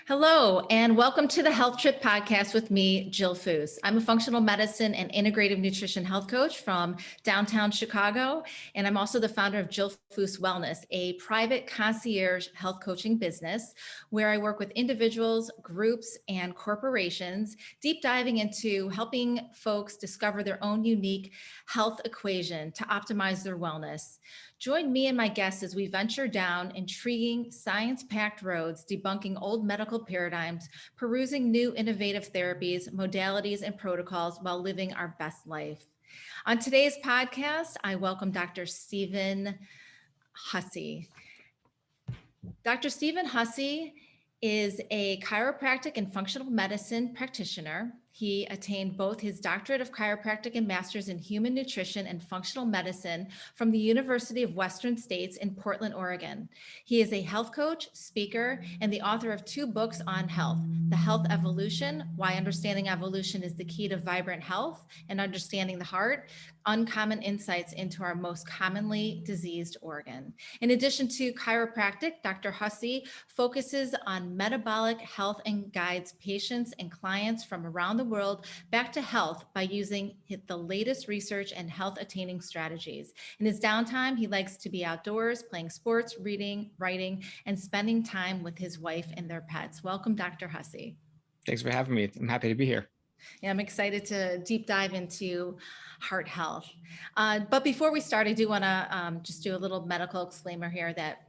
Hello, and welcome to the Health Trip podcast with me, Jill Foose. I'm a functional medicine and integrative nutrition health coach from downtown Chicago, and I'm also the founder of Jill Foose Wellness, a private concierge health coaching business where I work with individuals, groups, and corporations, deep diving into helping folks discover their own unique health equation to optimize their wellness. Join me and my guests as we venture down intriguing, science-packed roads, debunking old medical paradigms, perusing new innovative therapies, modalities, and protocols while living our best life. On today's podcast, I welcome Dr. Stephen Hussey. Dr. Stephen Hussey is a chiropractic and functional medicine practitioner. He attained both his doctorate of chiropractic and master's in human nutrition and functional medicine from the University of Western States in Portland, Oregon. He is a health coach, speaker, and the author of 2 books on health: The Health Evolution, Why Understanding Evolution is the Key to Vibrant Health and Understanding the Heart, Uncommon Insights into Our Most Commonly Diseased Organ. In addition to chiropractic, Dr. Hussey focuses on metabolic health and guides patients and clients from around the world back to health by using the latest research and health attaining strategies. In his downtime, he likes to be outdoors, playing sports, reading, writing, and spending time with his wife and their pets. Welcome, Dr. Hussey. Thanks for having me. I'm happy to be here. Yeah, I'm excited to deep dive into heart health. But before we start, I do want to just do a little medical disclaimer here that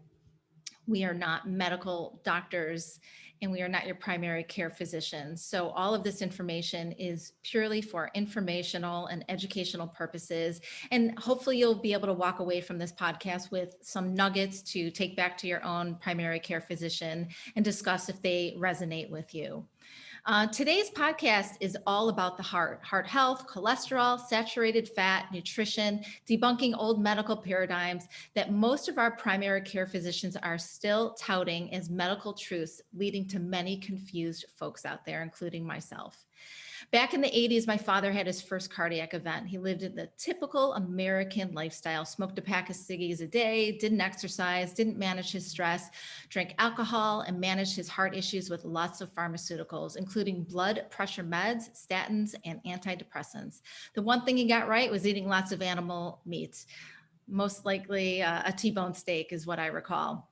we are not medical doctors and we are not your primary care physicians. So all of this information is purely for informational and educational purposes. And hopefully you'll be able to walk away from this podcast with some nuggets to take back to your own primary care physician and discuss if they resonate with you. Today's podcast is all about the heart health, cholesterol, saturated fat, nutrition, debunking old medical paradigms that most of our primary care physicians are still touting as medical truths, leading to many confused folks out there, including myself. Back in the 80s, my father had his first cardiac event. He lived in the typical American lifestyle, smoked a pack of ciggies a day, didn't exercise, didn't manage his stress, drank alcohol, and managed his heart issues with lots of pharmaceuticals, including blood pressure meds, statins, and antidepressants. The one thing he got right was eating lots of animal meat, most likely a T-bone steak is what I recall.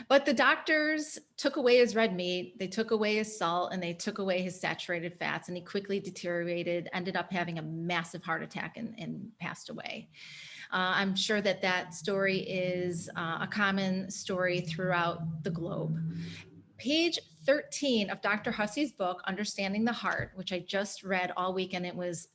But the doctors took away his red meat, they took away his salt, and they took away his saturated fats, and he quickly deteriorated, ended up having a massive heart attack and passed away. I'm sure that story is a common story throughout the globe. Page 13 of Dr. Hussey's book, Understanding the Heart, which I just read all weekend, it was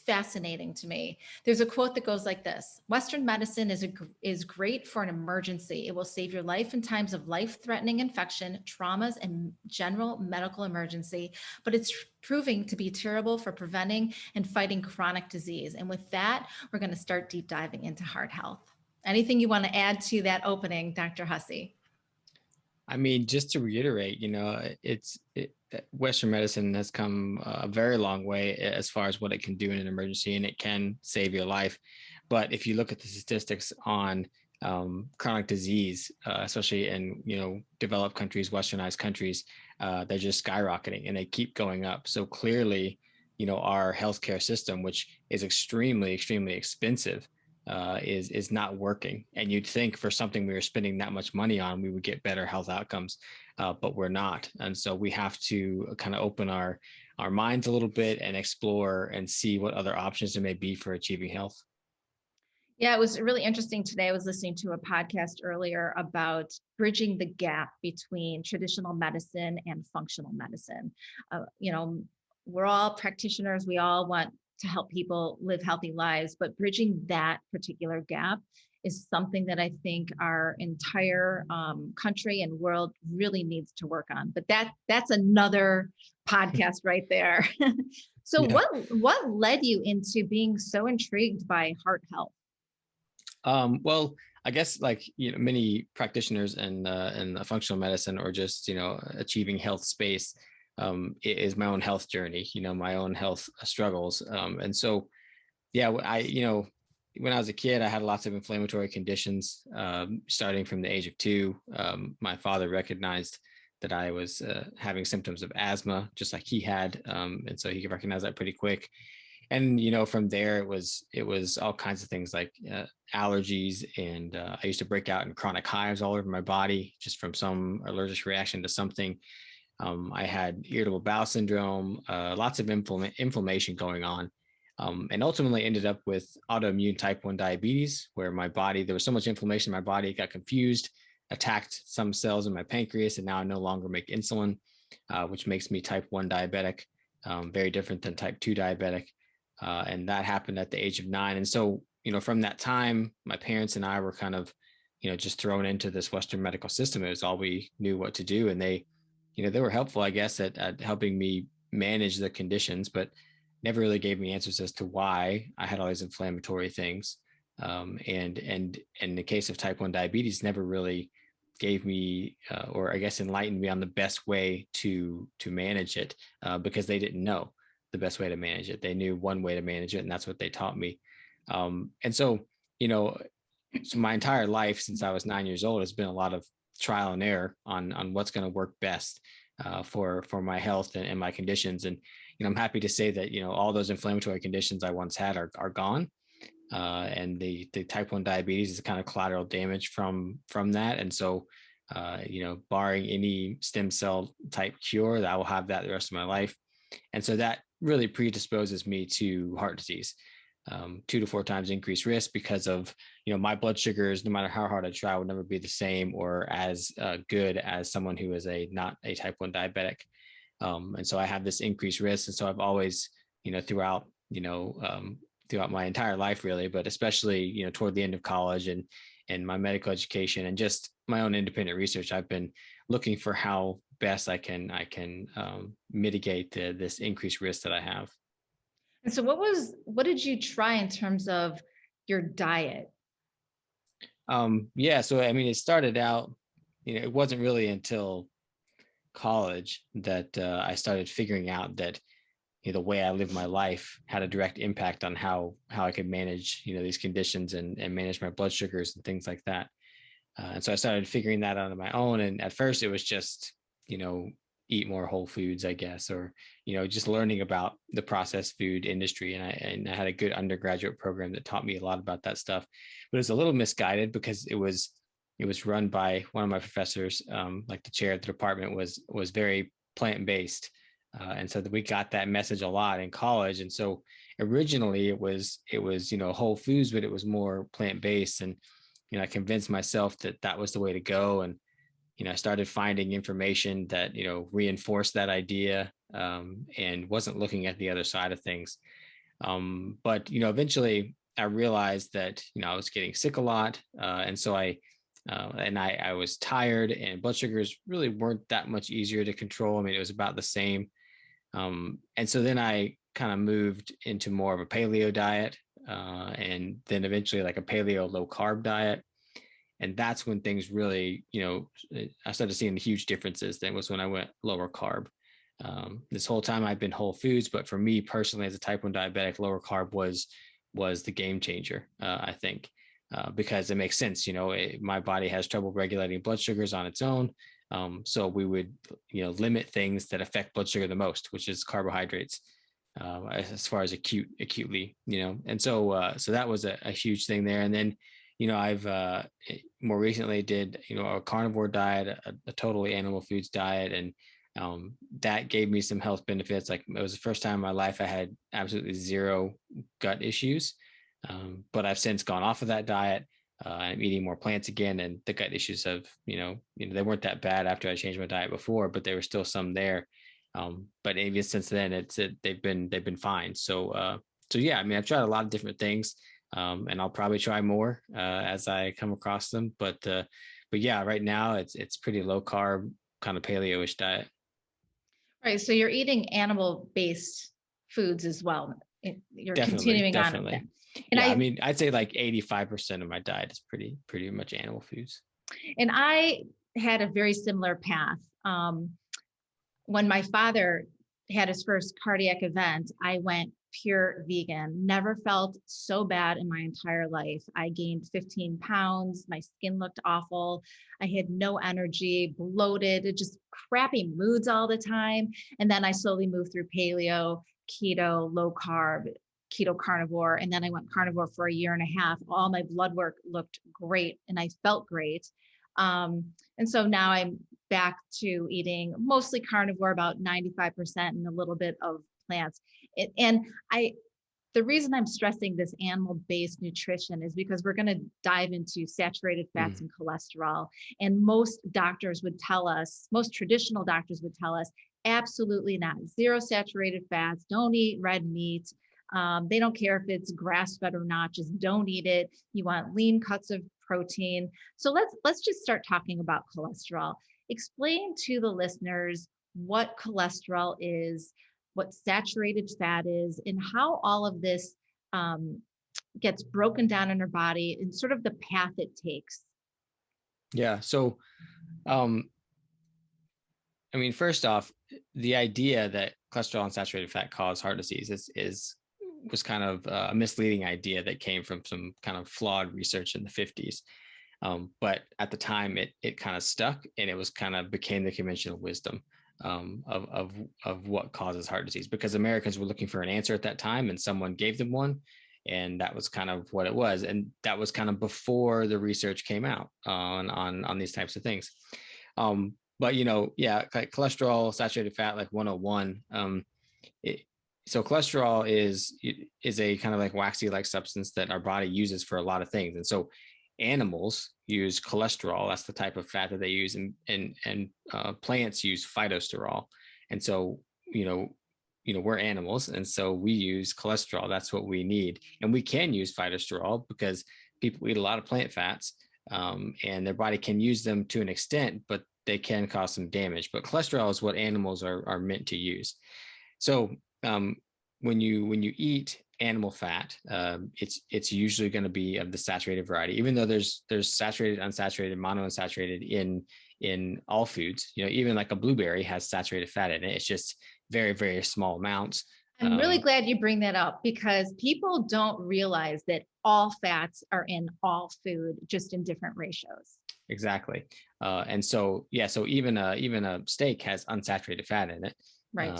fascinating to me. There's a quote that goes like this: Western medicine is great for an emergency. It will save your life in times of life-threatening infection, traumas, and general medical emergency, but it's proving to be terrible for preventing and fighting chronic disease. And with that, we're going to start deep diving into heart health. Anything you want to add to that opening, Dr. Hussey? I mean, just to reiterate, Western medicine has come a very long way as far as what it can do in an emergency, and it can save your life. But if you look at the statistics on chronic disease, especially in developed countries, westernized countries, they're just skyrocketing and they keep going up. So clearly, our healthcare system, which is extremely, extremely expensive, is not working. And you'd think for something we were spending that much money on, we would get better health outcomes, but we're not. And so we have to kind of open our minds a little bit and explore and see what other options there may be for achieving health. Yeah, it was really interesting today. I was listening to a podcast earlier about bridging the gap between traditional medicine and functional medicine. We're all practitioners. We all want to help people live healthy lives, but bridging that particular gap is something that I think our entire country and world really needs to work on. But that's another podcast right there. So Yeah. what led you into being so intrigued by heart health? Well, I guess many practitioners in functional medicine or just achieving health space, is my own health journey, my own health struggles. And so, yeah, when I was a kid, I had lots of inflammatory conditions, starting from the age of 2. My father recognized that I was having symptoms of asthma, just like he had. And so he could recognize that pretty quick. And, from there, it was all kinds of things like allergies. And I used to break out in chronic hives all over my body just from some allergic reaction to something. I had irritable bowel syndrome, lots of inflammation going on, and ultimately ended up with autoimmune type 1 diabetes, where my body, there was so much inflammation in my body, it got confused, attacked some cells in my pancreas, and now I no longer make insulin, which makes me type 1 diabetic, very different than type 2 diabetic. And that happened at the age of 9. And so, from that time, my parents and I were kind of, just thrown into this Western medical system. It was all we knew what to do. And they were helpful, I guess, at helping me manage the conditions, but never really gave me answers as to why I had all these inflammatory things. And in the case of type 1 diabetes, never really gave me, or I guess enlightened me on the best way to manage it, because they didn't know the best way to manage it. They knew one way to manage it, and that's what they taught me. And so, so my entire life since I was 9 years old has been a lot of trial and error on what's going to work best for my health and my conditions. And I'm happy to say that all those inflammatory conditions I once had are gone, and the type 1 diabetes is kind of collateral damage from that. And so barring any stem cell type cure, that I will have that the rest of my life. And so that really predisposes me to heart disease. 2 to 4 times increased risk because of my blood sugars, no matter how hard I try, would never be the same or as good as someone who is not a type 1 diabetic. And so I have this increased risk. And so I've always, throughout my entire life, really, but especially toward the end of college and my medical education and just my own independent research, I've been looking for how best I can mitigate this increased risk that I have. And so what did you try in terms of your diet? Yeah, so I mean, it started out, it wasn't really until college that I started figuring out that the way I live my life had a direct impact on how I could manage these conditions and manage my blood sugars and things like that. And so I started figuring that out on my own. And at first, it was just eat more whole foods, I guess, or just learning about the processed food industry. And I had a good undergraduate program that taught me a lot about that stuff, but it was a little misguided because it was run by one of my professors, like the chair of the department was very plant-based. And so we got that message a lot in college. And so originally it was whole foods, but it was more plant-based. And I convinced myself that was the way to go. And I started finding information that reinforced that idea, and wasn't looking at the other side of things. But eventually I realized that I was getting sick a lot, and so I was tired, and blood sugars really weren't that much easier to control. I mean, it was about the same. And so then I kind of moved into more of a paleo diet, and then eventually like a paleo low carb diet. And that's when things really, I started seeing the huge differences. Then was when I went lower carb. This whole time I've been whole foods, but for me personally, as a type 1 diabetic, lower carb was the game changer, I think, because it makes sense. My body has trouble regulating blood sugars on its own. So we would, limit things that affect blood sugar the most, which is carbohydrates, as far as acutely, and so that was a huge thing there. And then, I've more recently did, a carnivore diet, a totally animal foods diet. And that gave me some health benefits. Like it was the first time in my life I had absolutely zero gut issues. But I've since gone off of that diet. I'm eating more plants again, and the gut issues have, they weren't that bad after I changed my diet before, but there were still some there. But even since then, they've been fine. So yeah, I mean, I've tried a lot of different things. And I'll probably try more as I come across them. But yeah, right now it's pretty low carb, kind of paleo-ish diet. Right. So you're eating animal-based foods as well. You're continuing on with Definitely. that. And Yeah, I mean, I'd say like 85% of my diet is pretty much animal foods. And I had a very similar path. When my father had his first cardiac event, I went pure vegan. Never felt so bad in my entire life. I gained 15 pounds. My skin looked awful. I had no energy, bloated, just crappy moods all the time. And then I slowly moved through paleo, keto, low carb, keto carnivore. And then I went carnivore for a year and a half. All my blood work looked great and I felt great. And so now I'm back to eating mostly carnivore, about 95%, and a little bit of plants. And the reason I'm stressing this animal-based nutrition is because we're going to dive into saturated fats and cholesterol. And most doctors would tell us, most traditional doctors would tell us, absolutely not. Zero saturated fats. Don't eat red meat. They don't care if it's grass-fed or not. Just don't eat it. You want lean cuts of protein. So let's just start talking about cholesterol. Explain to the listeners what cholesterol is, what saturated fat is, and how all of this gets broken down in our body and sort of the path it takes. Yeah. So, I mean, first off, the idea that cholesterol and saturated fat cause heart disease was kind of a misleading idea that came from some kind of flawed research in the 50s. But at the time, it kind of stuck, and it was kind of became the conventional wisdom of what causes heart disease, because Americans were looking for an answer at that time, and someone gave them one, and that was kind of what it was. And that was kind of before the research came out on these types of things. But yeah, like cholesterol, saturated fat, like 101. So cholesterol is a kind of like waxy like substance that our body uses for a lot of things. And so animals use cholesterol. That's the type of fat that they use, and plants use phytosterol. And so, we're animals, and so we use cholesterol. That's what we need. And we can use phytosterol because people eat a lot of plant fats, and their body can use them to an extent, but they can cause some damage. But cholesterol is what animals are meant to use. So when you eat animal fat, it's usually going to be of the saturated variety, even though there's saturated, unsaturated, monounsaturated in all foods. Even like a blueberry has saturated fat in it. It's just very, very small amounts. I'm really glad you bring that up, because people don't realize that all fats are in all food, just in different ratios. Exactly. And so, yeah, so even a steak has unsaturated fat in it. Right.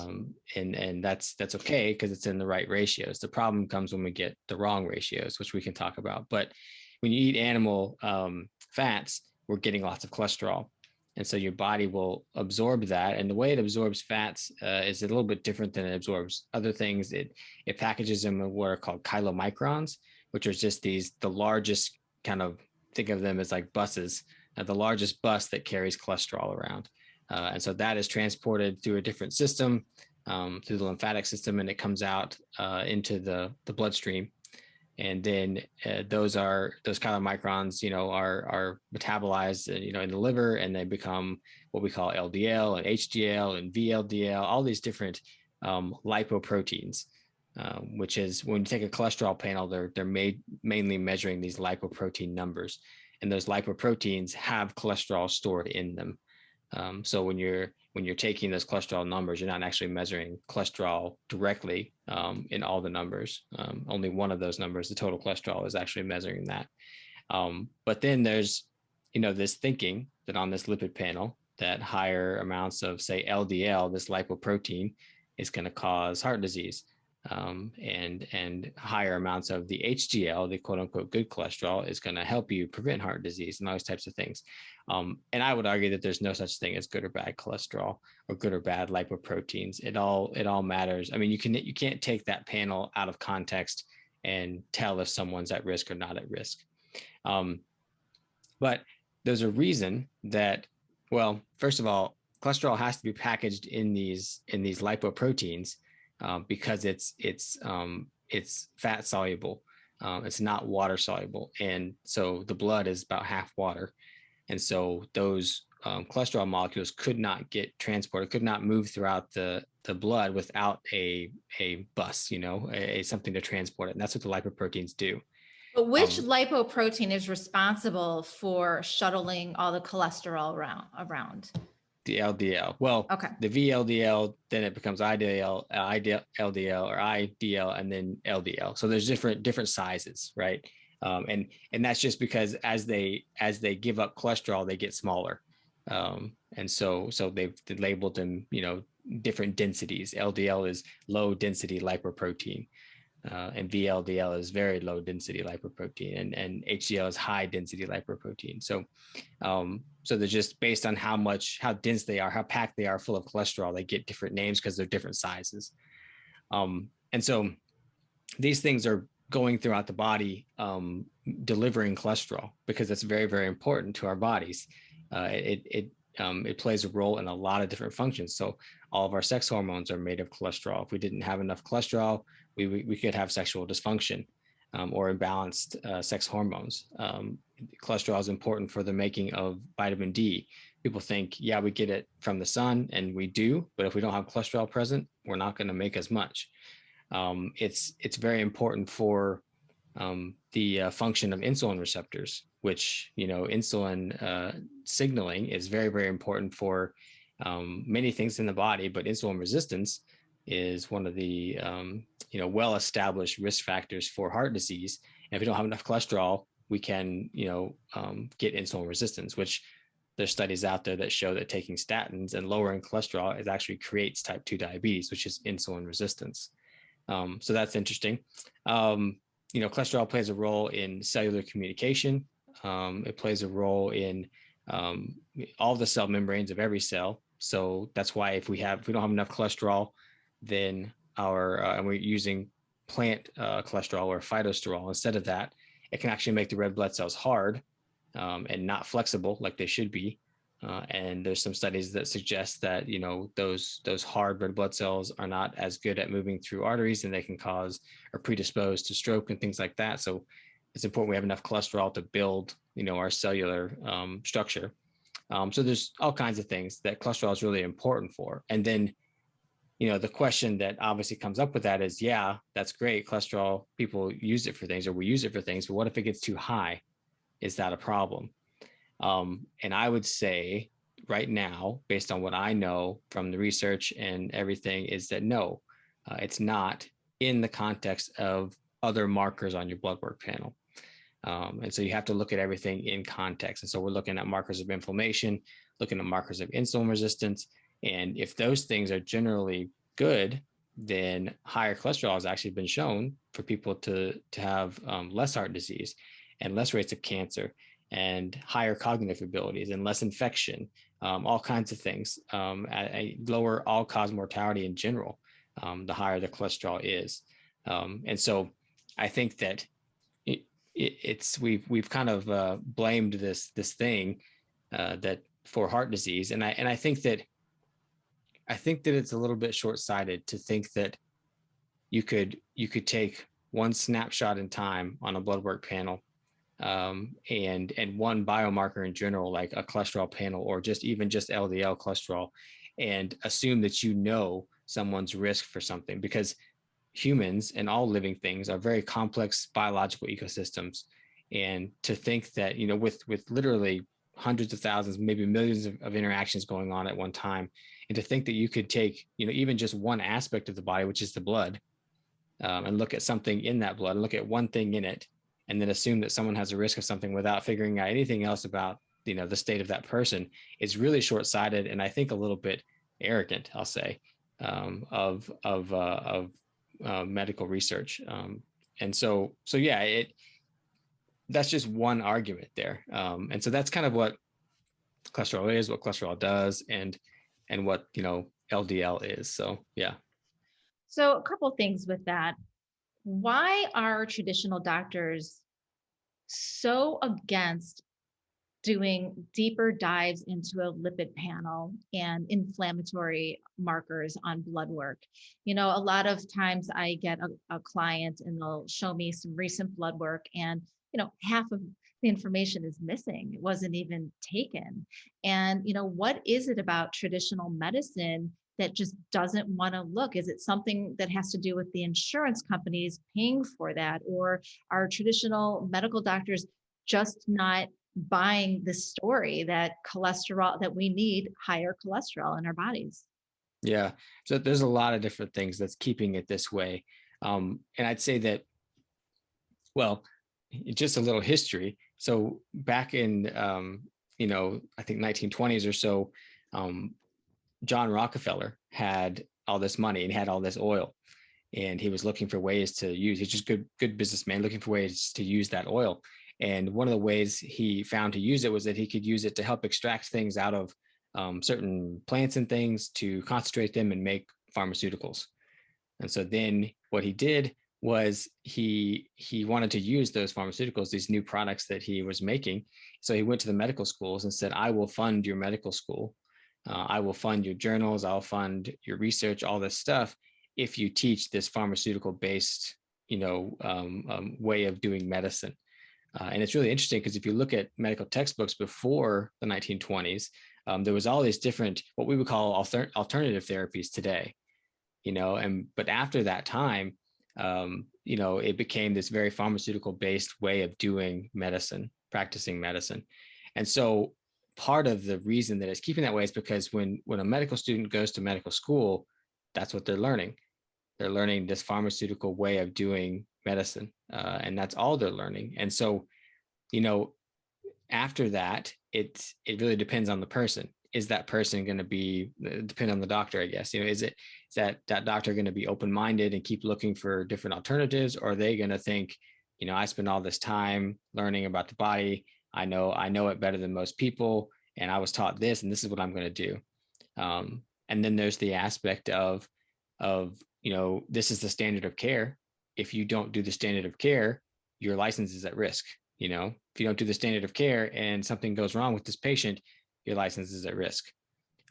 And that's okay because it's in the right ratios. The problem comes when we get the wrong ratios, which we can talk about. But when you eat animal fats, we're getting lots of cholesterol. And so your body will absorb that. And the way it absorbs fats is a little bit different than it absorbs other things. It packages them in what are called chylomicrons, which are just the largest kind of, think of them as like buses, the largest bus that carries cholesterol around. And so that is transported through a different system, through the lymphatic system, and it comes out into the bloodstream. And then those chylomicrons, are metabolized, in the liver, and they become what we call LDL and HDL and VLDL, all these different lipoproteins, which is when you take a cholesterol panel, they're mainly measuring these lipoprotein numbers, and those lipoproteins have cholesterol stored in them. So when you're taking those cholesterol numbers, you're not actually measuring cholesterol directly in all the numbers. Only one of those numbers, the total cholesterol, is actually measuring that. But then there's, this thinking that on this lipid panel, that higher amounts of, say, LDL, this lipoprotein, is going to cause heart disease. And higher amounts of the HDL, the quote unquote good cholesterol, is going to help you prevent heart disease and those types of things. And I would argue that there's no such thing as good or bad cholesterol or good or bad lipoproteins. It all matters. I mean, you can't take that panel out of context and tell if someone's at risk or not at risk. But there's a reason that, well, first of all, cholesterol has to be packaged in these lipoproteins. Because it's fat soluble, it's not water soluble, and so the blood is about half water, and so those cholesterol molecules could not get transported, could not move throughout the blood without a bus, something to transport it, and that's what the lipoproteins do. But which lipoprotein is responsible for shuttling all the cholesterol around? The LDL. Well, Okay. the VLDL, then it becomes IDL, LDL, or IDL, and then LDL. So there's different sizes, right? And that's just because as they give up cholesterol, they get smaller. And so they've labeled them, different densities. LDL is low density lipoprotein. And VLDL is very low density lipoprotein, and HDL is high density lipoprotein. So they're just based on how dense they are, how packed they are full of cholesterol. They get different names because they're different sizes. And so these things are going throughout the body, delivering cholesterol, because that's very, very important to our bodies. It plays a role in a lot of different functions. So all of our sex hormones are made of cholesterol. If we didn't have enough cholesterol, we could have sexual dysfunction, or imbalanced sex hormones. Cholesterol is important for the making of vitamin D. People think, yeah, we get it from the sun, and we do, but if we don't have cholesterol present, we're not going to make as much. It's very important for the function of insulin receptors, which, insulin signaling is very, very important for many things in the body, but insulin resistance is one of the well-established risk factors for heart disease. And if we don't have enough cholesterol, we can get insulin resistance, which there's studies out there that show that taking statins and lowering cholesterol is actually creates type 2 diabetes, which is insulin resistance. So that's interesting. Cholesterol plays a role in cellular communication. It plays a role in all the cell membranes of every cell. So that's why if we don't have enough cholesterol, then and we're using plant cholesterol or phytosterol instead of that, it can actually make the red blood cells hard and not flexible like they should be. And there's some studies that suggest that, those hard red blood cells are not as good at moving through arteries, and they can cause or predispose to stroke and things like that. So it's important we have enough cholesterol to build, our cellular structure. So there's all kinds of things that cholesterol is really important for. And then, the question that obviously comes up with that is, yeah, that's great. Cholesterol, people use it for things, or we use it for things, but what if it gets too high? Is that a problem? And I would say right now, based on what I know from the research and everything, is that no, it's not in the context of other markers on your blood work panel. And so you have to look at everything in context. And so we're looking at markers of inflammation, looking at markers of insulin resistance. And if those things are generally good, then higher cholesterol has actually been shown for people to have less heart disease and less rates of cancer and higher cognitive abilities and less infection, all kinds of things, lower all-cause mortality in general, the higher the cholesterol is. And so I think that we've kind of blamed this thing that for heart disease, and I think that it's a little bit short-sighted to think that you could take one snapshot in time on a blood work panel, and one biomarker in general, like a cholesterol panel, or just LDL cholesterol, and assume that someone's risk for something, because humans and all living things are very complex biological ecosystems. And to think that, with literally hundreds of thousands, maybe millions of interactions going on at one time, and to think that you could take, even just one aspect of the body, which is the blood, and look at something in that blood and look at one thing in it, and then assume that someone has a risk of something without figuring out anything else about, the state of that person, is really short-sighted, and I think a little bit arrogant, I'll say, of medical research. And so yeah, that's just one argument there. And so that's kind of what cholesterol is, what cholesterol does, and what, LDL is. So yeah. So a couple things with that. Why are traditional doctors so against doing deeper dives into a lipid panel and inflammatory markers on blood work? A lot of times I get a client and they'll show me some recent blood work, and half of the information is missing. It wasn't even taken. And what is it about traditional medicine that just doesn't want to look? Is it something that has to do with the insurance companies paying for that, or are traditional medical doctors just not buying this story that cholesterol, that we need higher cholesterol in our bodies. Yeah. So there's a lot of different things that's keeping it this way. And I'd say that, well, just a little history. So back in, I think 1920s or so, um, John Rockefeller had all this money and had all this oil, and he was looking for ways to use. He's just good businessman looking for ways to use that oil. And one of the ways he found to use it was that he could use it to help extract things out of certain plants and things to concentrate them and make pharmaceuticals. And so then what he did was he wanted to use those pharmaceuticals, these new products that he was making. So he went to the medical schools and said, I will fund your medical school. I will fund your journals. I'll fund your research, all this stuff, if you teach this pharmaceutical based, way of doing medicine. And it's really interesting because if you look at medical textbooks before the 1920s, there was all these different, what we would call alternative therapies today, but after that time, it became this very pharmaceutical based way of doing medicine, practicing medicine. And so part of the reason that it's keeping that way is because when a medical student goes to medical school, that's what they're learning. They're learning this pharmaceutical way of doing medicine, and that's all they're learning. And so, after that, it really depends on the person. Is that person going to be, depend on the doctor, I guess, is that doctor going to be open-minded and keep looking for different alternatives? Or are they going to think, I spend all this time learning about the body. I know it better than most people. And I was taught this, and this is what I'm going to do. And then there's the aspect of, this is the standard of care. If you don't do the standard of care, your license is at risk. If you don't do the standard of care and something goes wrong with this patient, your license is at risk.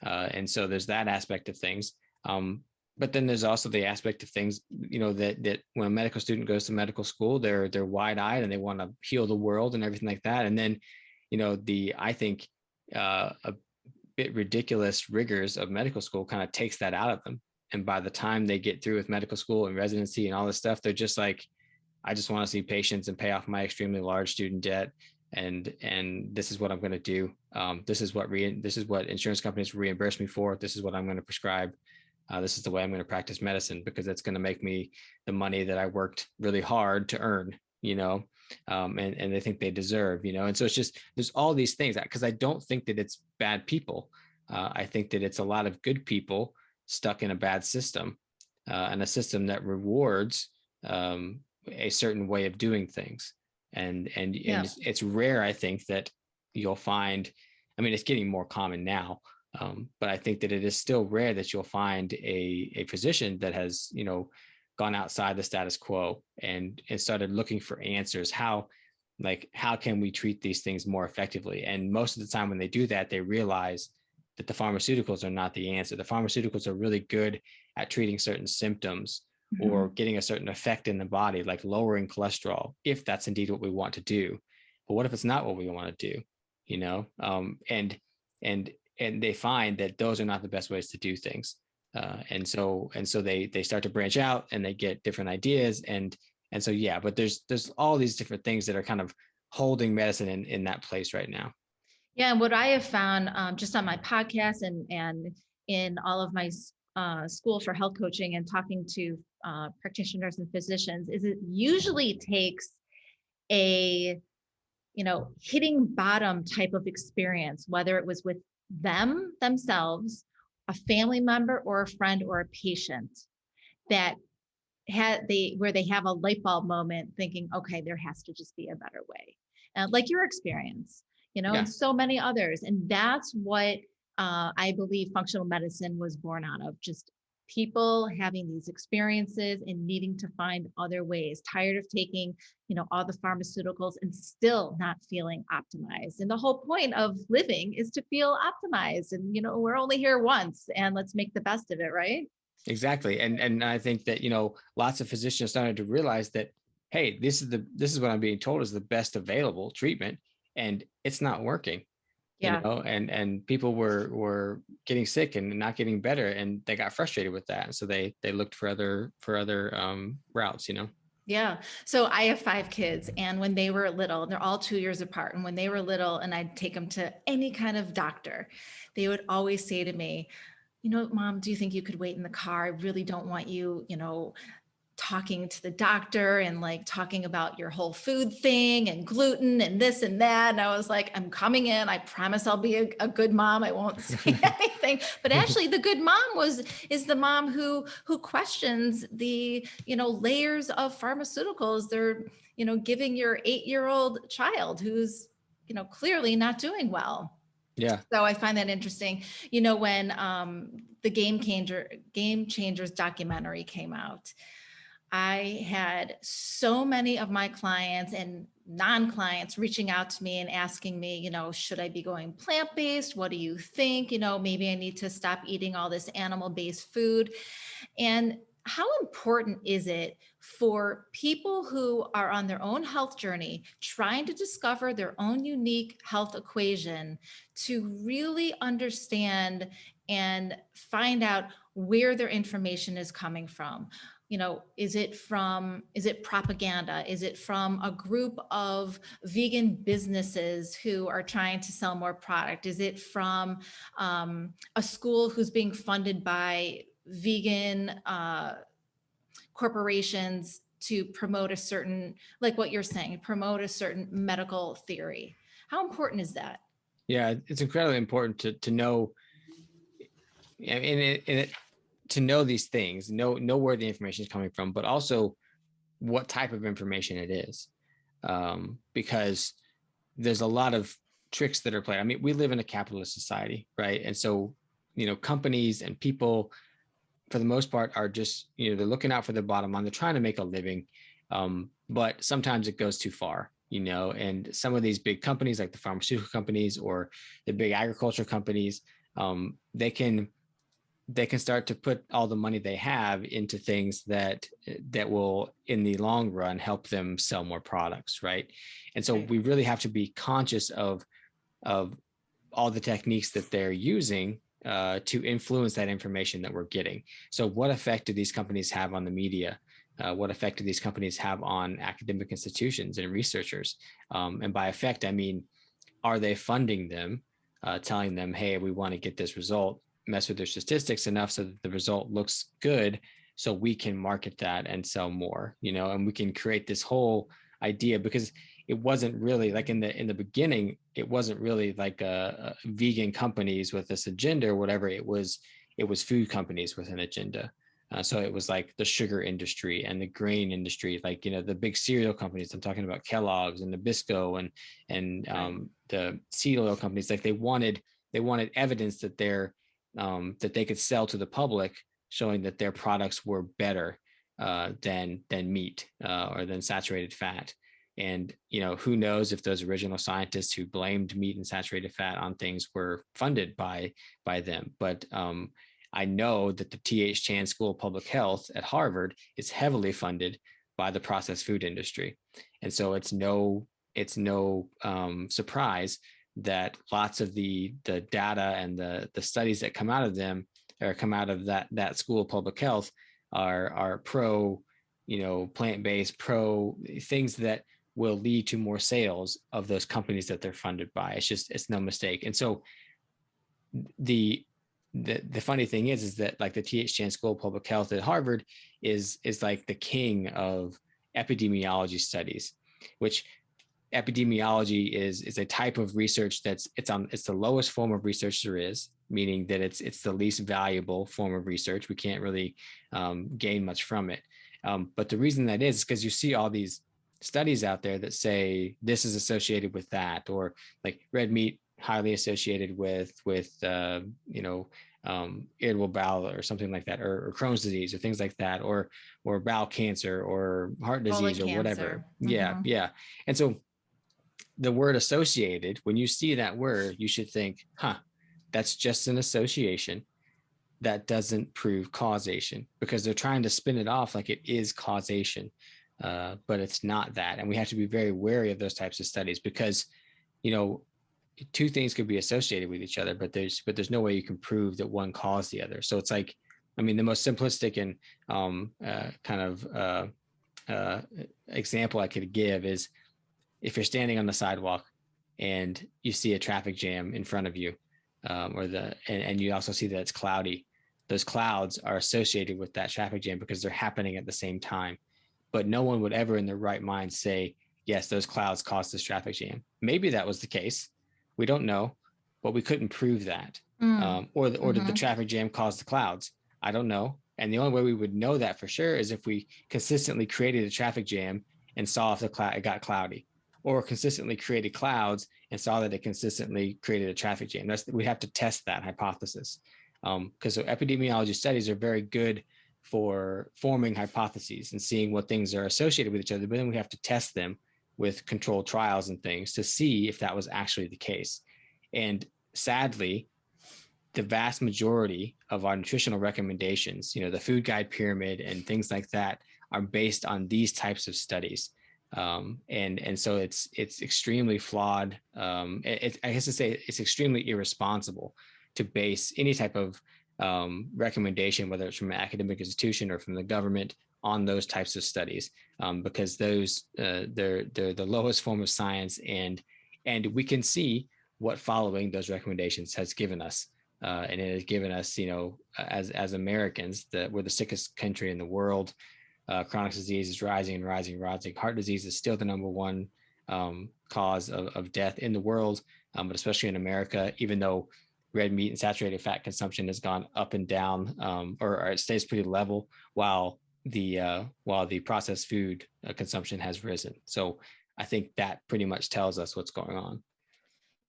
And so there's that aspect of things. But then there's also the aspect of things, that when a medical student goes to medical school, they're wide-eyed and they want to heal the world and everything like that. And then, I think a bit ridiculous rigors of medical school kind of takes that out of them. And by the time they get through with medical school and residency and all this stuff, they're just like, I just want to see patients and pay off my extremely large student debt. And this is what I'm going to do. This is what insurance companies reimburse me for. This is what I'm going to prescribe. This is the way I'm going to practice medicine because it's going to make me the money that I worked really hard to earn, and they think they deserve, and so it's just, there's all these things because I don't think that it's bad people. I think that it's a lot of good people stuck in a bad system, and a system that rewards a certain way of doing things. And it's rare, I think, that you'll find, it's getting more common now, but I think that it is still rare that you'll find a physician that has, gone outside the status quo and started looking for answers. How can we treat these things more effectively? And most of the time when they do that, they realize that the pharmaceuticals are not the answer. The pharmaceuticals are really good at treating certain symptoms, mm-hmm. or getting a certain effect in the body, like lowering cholesterol, if that's indeed what we want to do. But what if it's not what we want to do? And they find that those are not the best ways to do things. And so they start to branch out and they get different ideas. And so, yeah, but there's all these different things that are kind of holding medicine in that place right now. Yeah. And what I have found just on my podcast and in all of my school for health coaching and talking to practitioners and physicians is it usually takes a, hitting bottom type of experience, whether it was with themselves, a family member or a friend or a patient that where they have a light bulb moment thinking, okay, there has to just be a better way. Like your experience, Yeah. and so many others. And that's what I believe functional medicine was born out of, just people having these experiences and needing to find other ways, tired of taking, all the pharmaceuticals and still not feeling optimized. And the whole point of living is to feel optimized. And, we're only here once and let's make the best of it. Right. Exactly. And I think that, lots of physicians started to realize that, hey, this is what I'm being told is the best available treatment, and it's not working. Yeah. And people were getting sick and not getting better, and they got frustrated with that. And so they looked for other routes, Yeah. So I have 5 kids, and when they were little, they're all 2 years apart. And when they were little and I'd take them to any kind of doctor, they would always say to me, Mom, do you think you could wait in the car? I really don't want you, talking to the doctor and like talking about your whole food thing and gluten and this and that. And I was like, I'm coming in. I promise I'll be a good mom. I won't say anything. But actually the good mom is the mom who questions the, layers of pharmaceuticals they're, giving your 8-year-old child who's, clearly not doing well. Yeah. So I find that interesting. When the Game Changers documentary came out, I had so many of my clients and non-clients reaching out to me and asking me, should I be going plant-based? What do you think? Maybe I need to stop eating all this animal-based food. And how important is it for people who are on their own health journey, trying to discover their own unique health equation, to really understand and find out where their information is coming from? Is it propaganda? Is it from a group of vegan businesses who are trying to sell more product? Is it from a school who's being funded by vegan corporations to promote a certain, like what you're saying, promote a certain medical theory? How important is that? Yeah, it's incredibly important to know, to know these things, know where the information is coming from, but also what type of information it is, because there's a lot of tricks that are played. I mean, we live in a capitalist society, right? And so, companies and people, for the most part, are just, they're looking out for their bottom line. They're trying to make a living, but sometimes it goes too far, and some of these big companies, like the pharmaceutical companies or the big agriculture companies, they can start to put all the money they have into things that will, in the long run, help them sell more products, right? And so we really have to be conscious of all the techniques that they're using to influence that information that we're getting. So what effect do these companies have on the media? What effect do these companies have on academic institutions and researchers? And by effect, I mean, are they funding them, telling them, hey, we want to get this result, mess with their statistics enough so that the result looks good, so we can market that and sell more, and we can create this whole idea, because it wasn't really like in the beginning, it wasn't really like a vegan companies with this agenda or whatever. It was food companies with an agenda. So it was like the sugar industry and the grain industry, like, the big cereal companies. I'm talking about Kellogg's and Nabisco and the seed oil companies. Like they wanted evidence that that they could sell to the public, showing that their products were better than meat or than saturated fat. And, who knows if those original scientists who blamed meat and saturated fat on things were funded by them. But I know that the T.H. Chan School of Public Health at Harvard is heavily funded by the processed food industry. And so it's no surprise that lots of the data and the studies that come out of them, or come out of that School of Public Health, are pro, plant-based, pro things that will lead to more sales of those companies that they're funded by. It's no mistake. And so the funny thing is that like the T.H. Chan School of Public Health at Harvard is like the king of epidemiology studies, which epidemiology is a type of research it's the lowest form of research there is, meaning that it's the least valuable form of research. We can't really gain much from it. But the reason that is because you see all these studies out there that say this is associated with that, or like red meat highly associated with irritable bowel or something like that, or Crohn's disease or things like that, or bowel cancer or heart disease or whatever. Mm-hmm. Yeah. And so the word associated, when you see that word, you should think, that's just an association. That doesn't prove causation, because they're trying to spin it off like it is causation. But it's not that. And we have to be very wary of those types of studies, because, two things could be associated with each other, but there's no way you can prove that one caused the other. So it's like, I mean, the most simplistic and example I could give is if you're standing on the sidewalk and you see a traffic jam in front of you, and you also see that it's cloudy, those clouds are associated with that traffic jam because they're happening at the same time. But no one would ever in their right mind say, yes, those clouds caused this traffic jam. Maybe that was the case. We don't know, but we couldn't prove that. Or did the traffic jam cause the clouds? I don't know. And the only way we would know that for sure is if we consistently created a traffic jam and saw if it got cloudy, or consistently created clouds and saw that it consistently created a traffic jam. We have to test that hypothesis. Because epidemiology studies are very good for forming hypotheses and seeing what things are associated with each other, but then we have to test them with controlled trials and things to see if that was actually the case. And sadly, the vast majority of our nutritional recommendations, the food guide pyramid and things like that, are based on these types of studies. And so it's extremely flawed. I guess to say it's extremely irresponsible to base any type of recommendation, whether it's from an academic institution or from the government, on those types of studies, because those they're the lowest form of science, and we can see what following those recommendations has given us, and it has given us, as Americans, that we're the sickest country in the world. Chronic disease is rising and rising and rising. Heart disease is still the number one cause of death in the world, but especially in America, even though red meat and saturated fat consumption has gone up and down, or it stays pretty level, while the processed food consumption has risen. So I think that pretty much tells us what's going on.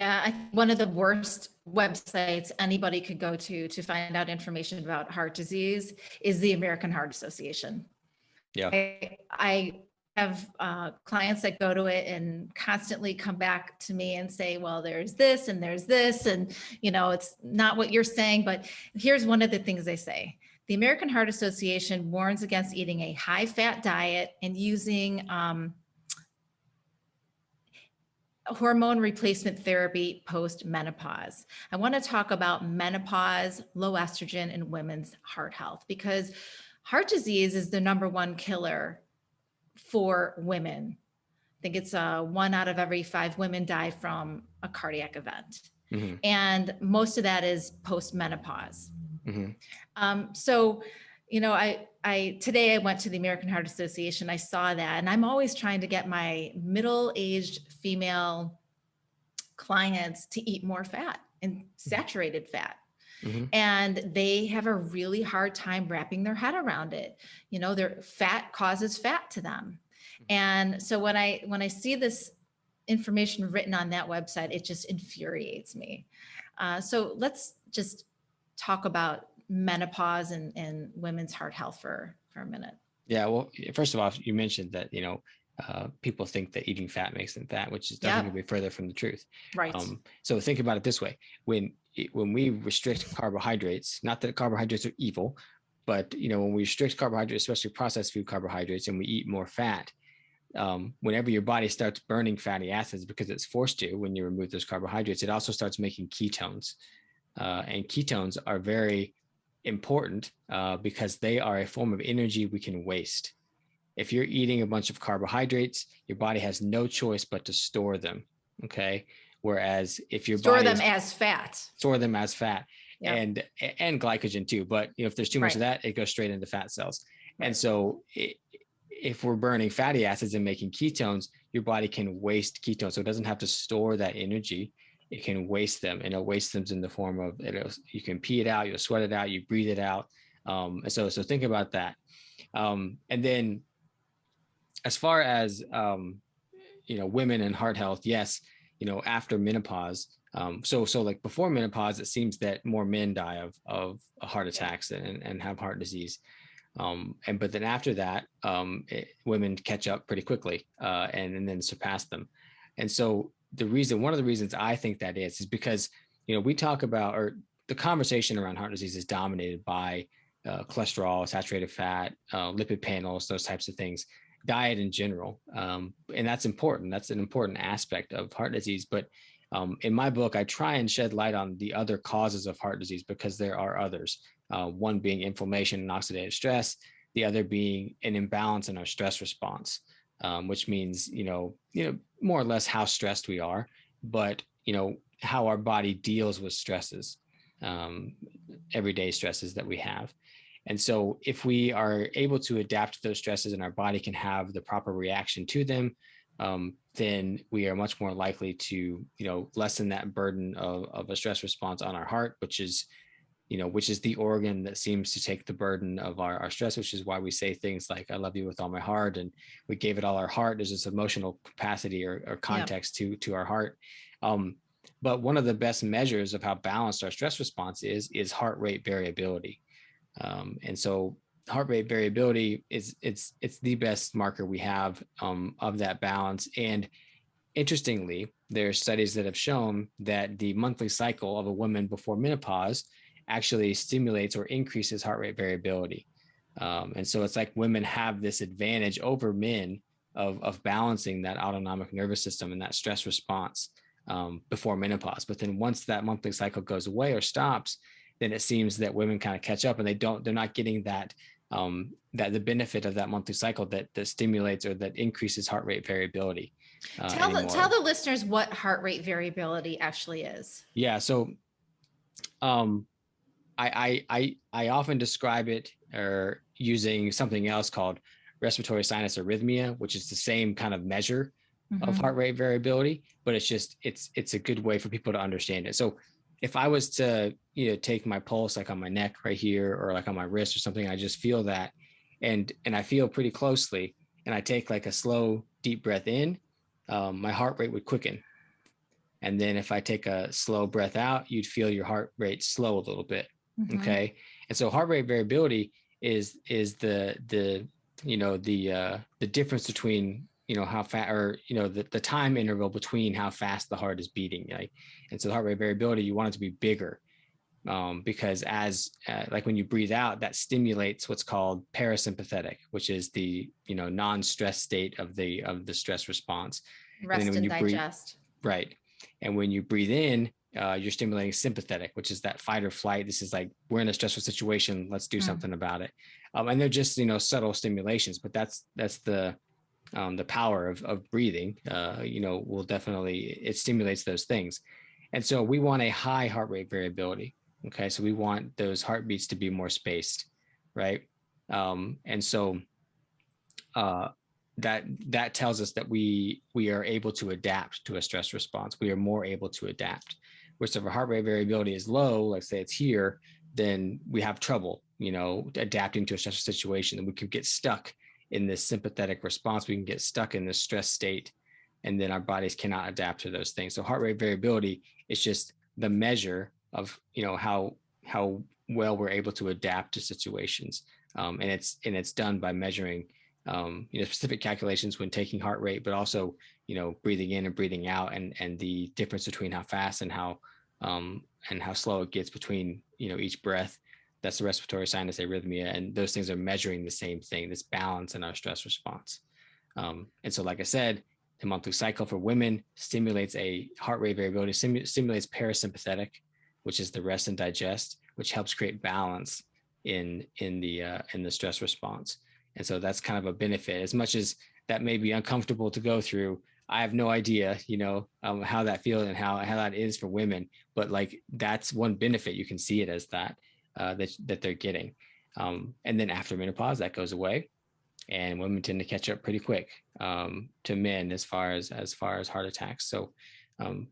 Yeah, one of the worst websites anybody could go to find out information about heart disease is the American Heart Association. Yeah. I have clients that go to it and constantly come back to me and say, well, there's this and there's this, and it's not what you're saying. But here's one of the things they say. The American Heart Association warns against eating a high-fat diet and using hormone replacement therapy post-menopause. I want to talk about menopause, low estrogen, and women's heart health, because heart disease is the number one killer for women. I think it's 1 out of every 5 women die from a cardiac event. Mm-hmm. And most of that is post-menopause. Mm-hmm. So, today I went to the American Heart Association. I saw that, and I'm always trying to get my middle-aged female clients to eat more fat and saturated fat. Mm-hmm. And they have a really hard time wrapping their head around it. Their fat causes fat to them. And so when I see this information written on that website, it just infuriates me. So let's just talk about menopause and women's heart health for a minute. Yeah. Well, first of all, you mentioned that, people think that eating fat makes them fat, which is nothing to be further from the truth. Right. So think about it this way. When we restrict carbohydrates, not that carbohydrates are evil, but when we restrict carbohydrates, especially processed food carbohydrates, and we eat more fat, whenever your body starts burning fatty acids because it's forced to, when you remove those carbohydrates, it also starts making ketones. And ketones are very important because they are a form of energy we can waste. If you're eating a bunch of carbohydrates, your body has no choice but to store them. Okay. Whereas if your store body them as fat, yeah. and glycogen too. But if there's too much of that, it goes straight into fat cells. Right. And so if we're burning fatty acids and making ketones, your body can waste ketones. So it doesn't have to store that energy. It can waste them, and it wastes them in the form of, you can pee it out, you'll sweat it out, you breathe it out. So think about that. And then as far as, women and heart health, yes, after menopause. So like before menopause, it seems that more men die of heart attacks and have heart disease. But then after that, women catch up pretty quickly and then surpass them. And so one of the reasons I think that is because, we talk about, or the conversation around heart disease is dominated by cholesterol, saturated fat, lipid panels, those types of things, diet in general. And that's important. That's an important aspect of heart disease. But in my book, I try and shed light on the other causes of heart disease, because there are others. One being inflammation and oxidative stress, the other being an imbalance in our stress response, which means, more or less how stressed we are, but, how our body deals with stresses, um, everyday stresses that we have. And so if we are able to adapt to those stresses and our body can have the proper reaction to them, then we are much more likely to, lessen that burden of a stress response on our heart, which is the organ that seems to take the burden of our stress, which is why we say things like, I love you with all my heart. And we gave it all our heart. There's this emotional capacity or context to our heart. But one of the best measures of how balanced our stress response is heart rate variability. And so heart rate variability it's the best marker we have of that balance. And interestingly, there are studies that have shown that the monthly cycle of a woman before menopause actually stimulates or increases heart rate variability. And so it's like women have this advantage over men of balancing that autonomic nervous system and that stress response before menopause. But then once that monthly cycle goes away or stops, then it seems that women kind of catch up and they're not getting that that the benefit of that monthly cycle that stimulates or that increases heart rate variability. Tell the listeners what heart rate variability actually is. Yeah. So I often describe it or using something else called respiratory sinus arrhythmia, which is the same kind of measure of heart rate variability, but it's a good way for people to understand it. So if I was to, take my pulse, like on my neck right here, or like on my wrist or something, I just feel that, and I feel pretty closely, and I take like a slow, deep breath in, my heart rate would quicken. And then if I take a slow breath out, you'd feel your heart rate slow a little bit. Okay. And so heart rate variability is the difference between, how fast, or, the time interval between how fast the heart is beating. Like, and so the heart rate variability, you want it to be bigger, because as like when you breathe out, that stimulates what's called parasympathetic, which is the, non-stress state of the stress response. Rest and digest. Right. And when you breathe in, you're stimulating sympathetic, which is that fight or flight. This is like, we're in a stressful situation, let's do something about it. And they're just, subtle stimulations, but that's the power of breathing. Will definitely, it stimulates those things. And so we want a high heart rate variability. Okay. So we want those heartbeats to be more spaced. Right. And so that tells us that we are able to adapt to a stress response. We are more able to adapt. Whereas if our heart rate variability is low, like say it's here, then we have trouble, adapting to a stressful situation, and we could get stuck in this sympathetic response. We can get stuck in this stress state, and then our bodies cannot adapt to those things. So heart rate variability is just the measure of, how well we're able to adapt to situations. And it's done by measuring specific calculations when taking heart rate, but also, breathing in and breathing out, and the difference between how fast and how slow it gets between, each breath. That's the respiratory sinus arrhythmia. And those things are measuring the same thing, this balance in our stress response. And so, like I said, the monthly cycle for women stimulates a heart rate variability, stimulates parasympathetic, which is the rest and digest, which helps create balance in the stress response. And so that's kind of a benefit. As much as that may be uncomfortable to go through, I have no idea, how that feels and how that is for women. But like, that's one benefit. You can see it as that they're getting. And then after menopause, that goes away, and women tend to catch up pretty quick to men as far as heart attacks. So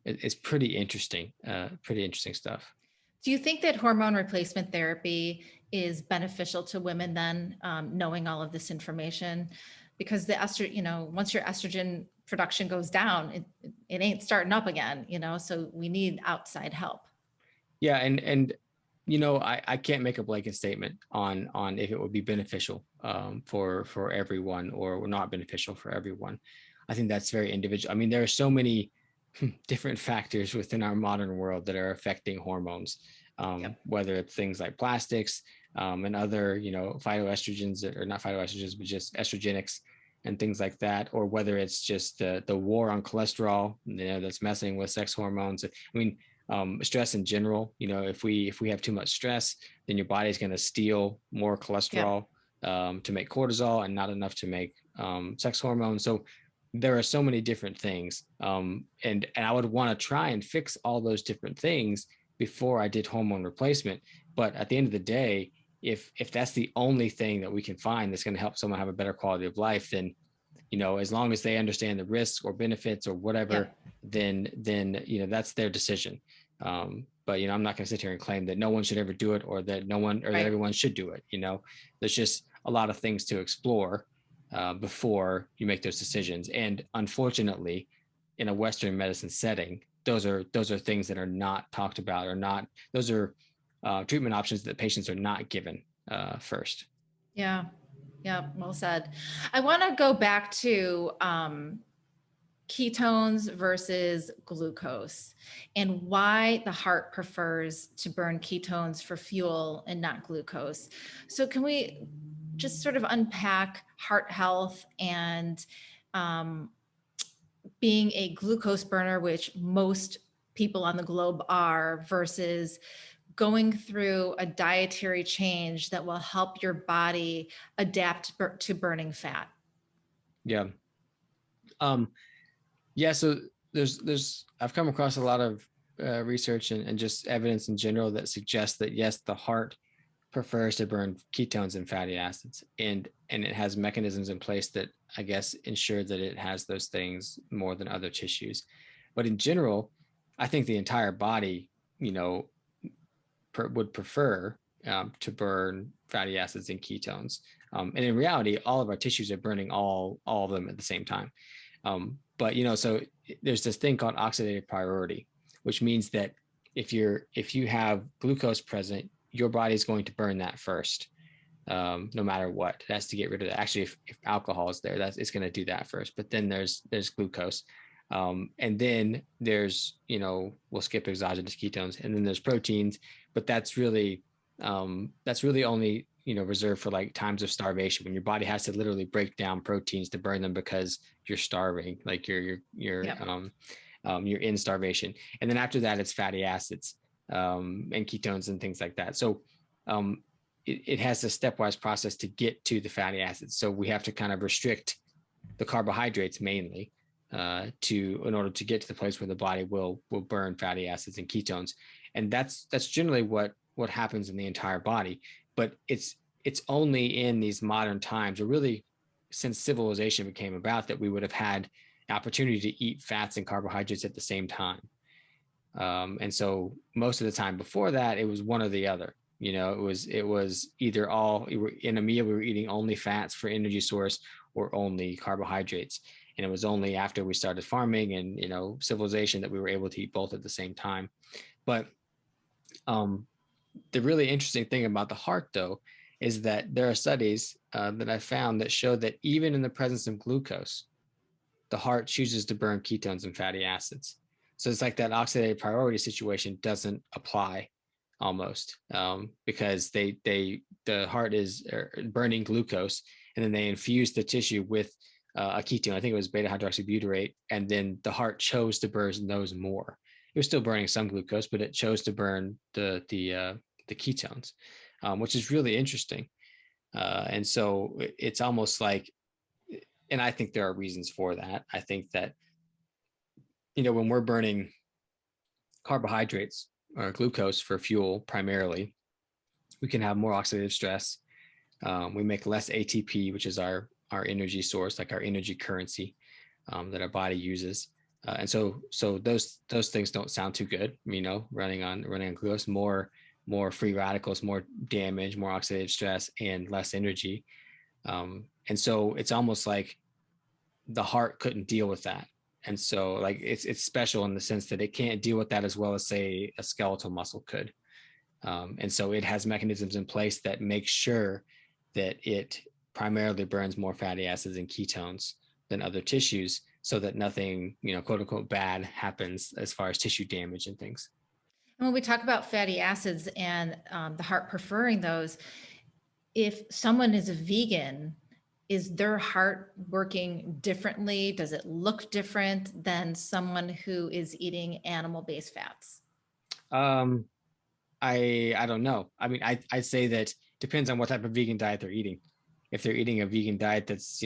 it's pretty interesting stuff. Do you think that hormone replacement therapy is beneficial to women then, knowing all of this information? Because the estrogen, once your estrogen production goes down, it ain't starting up again, so we need outside help. Yeah. And I can't make a blanket statement on if it would be beneficial for everyone or not beneficial for everyone. I think that's very individual. I mean, there are so many different factors within our modern world that are affecting hormones, whether it's things like plastics and other, phytoestrogens, or not phytoestrogens, but just estrogenics and things like that, or whether it's just the war on cholesterol, that's messing with sex hormones. I mean, stress in general, if we have too much stress, then your body's going to steal more cholesterol to make cortisol and not enough to make sex hormones. So there are so many different things. And I would want to try and fix all those different things before I did hormone replacement. But at the end of the day, if that's the only thing that we can find that's going to help someone have a better quality of life, then, as long as they understand the risks or benefits or whatever, then that's their decision. But I'm not going to sit here and claim that no one should ever do it, or that no one, or that everyone should do it. There's just a lot of things to explore before you make those decisions. And unfortunately, in a Western medicine setting, those are things that are not talked about, or not. Those are treatment options that patients are not given first. Yeah. Well said. I want to go back to ketones versus glucose, and why the heart prefers to burn ketones for fuel and not glucose. So can we just sort of unpack heart health and being a glucose burner, which most people on the globe are, versus going through a dietary change that will help your body adapt to burning fat? Yeah. So I've come across a lot of research and just evidence in general that suggests that, yes, the heart prefers to burn ketones and fatty acids, and it has mechanisms in place that, I guess, ensure that it has those things more than other tissues. But in general, I think the entire body, would prefer to burn fatty acids and ketones. And in reality, all of our tissues are burning all of them at the same time. But so there's this thing called oxidative priority, which means that if you have glucose present, your body's going to burn that first, no matter what. It has to get rid of that. Actually, if alcohol is there, it's going to do that first. But then there's glucose, and then there's we'll skip exogenous ketones, and then there's proteins. But that's really only reserved for like times of starvation, when your body has to literally break down proteins to burn them because you're starving, like you're in starvation. And then after that, it's fatty acids and ketones and things like that. So it has a stepwise process to get to the fatty acids. So we have to kind of restrict the carbohydrates mainly in order to get to the place where the body will burn fatty acids and ketones. And that's generally what happens in the entire body. But it's only in these modern times, or really since civilization became about, that we would have had opportunity to eat fats and carbohydrates at the same time. And so most of the time before that, it was one or the other. It was either in a meal we were eating only fats for energy source, or only carbohydrates. And it was only after we started farming and civilization that we were able to eat both at the same time. But the really interesting thing about the heart, though, is that there are studies that I found that show that even in the presence of glucose, the heart chooses to burn ketones and fatty acids. So it's like that oxidative priority situation doesn't apply almost, because the heart is burning glucose, and then they infuse the tissue with a ketone. I think it was beta hydroxybutyrate, and then the heart chose to burn those more. It was still burning some glucose, but it chose to burn the ketones, which is really interesting. And so it's almost like, and I think there are reasons for that. I think that, when we're burning carbohydrates or glucose for fuel primarily, we can have more oxidative stress. We make less ATP, which is our energy source, like our energy currency that our body uses. And so those things don't sound too good, running on glucose, more free radicals, more damage, more oxidative stress, and less energy. And so it's almost like the heart couldn't deal with that. And so like it's special in the sense that it can't deal with that as well as, say, a skeletal muscle could. And so it has mechanisms in place that make sure that it primarily burns more fatty acids and ketones than other tissues, so that nothing, quote unquote, bad happens as far as tissue damage and things. And when we talk about fatty acids and the heart preferring those, if someone is a vegan, is their heart working differently? Does it look different than someone who is eating animal-based fats? I don't know. I mean, I'd say that depends on what type of vegan diet they're eating. if they're eating a vegan diet that's,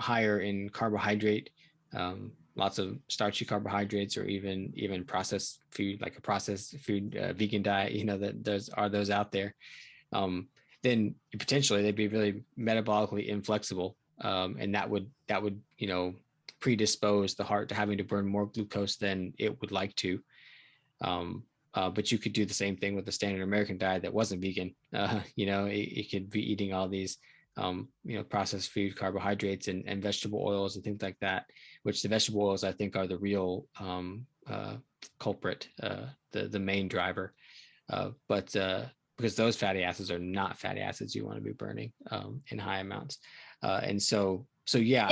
higher in carbohydrate, lots of starchy carbohydrates, or even processed food, like a processed food vegan diet, that those out there, then potentially they'd be really metabolically inflexible, and that would predispose the heart to having to burn more glucose than it would like to. But you could do the same thing with the standard American diet that wasn't vegan. It could be eating all these, processed food, carbohydrates, and vegetable oils and things like that, which the vegetable oils, I think, are the real culprit, the main driver. But because those fatty acids are not fatty acids you want to be burning in high amounts. And so yeah,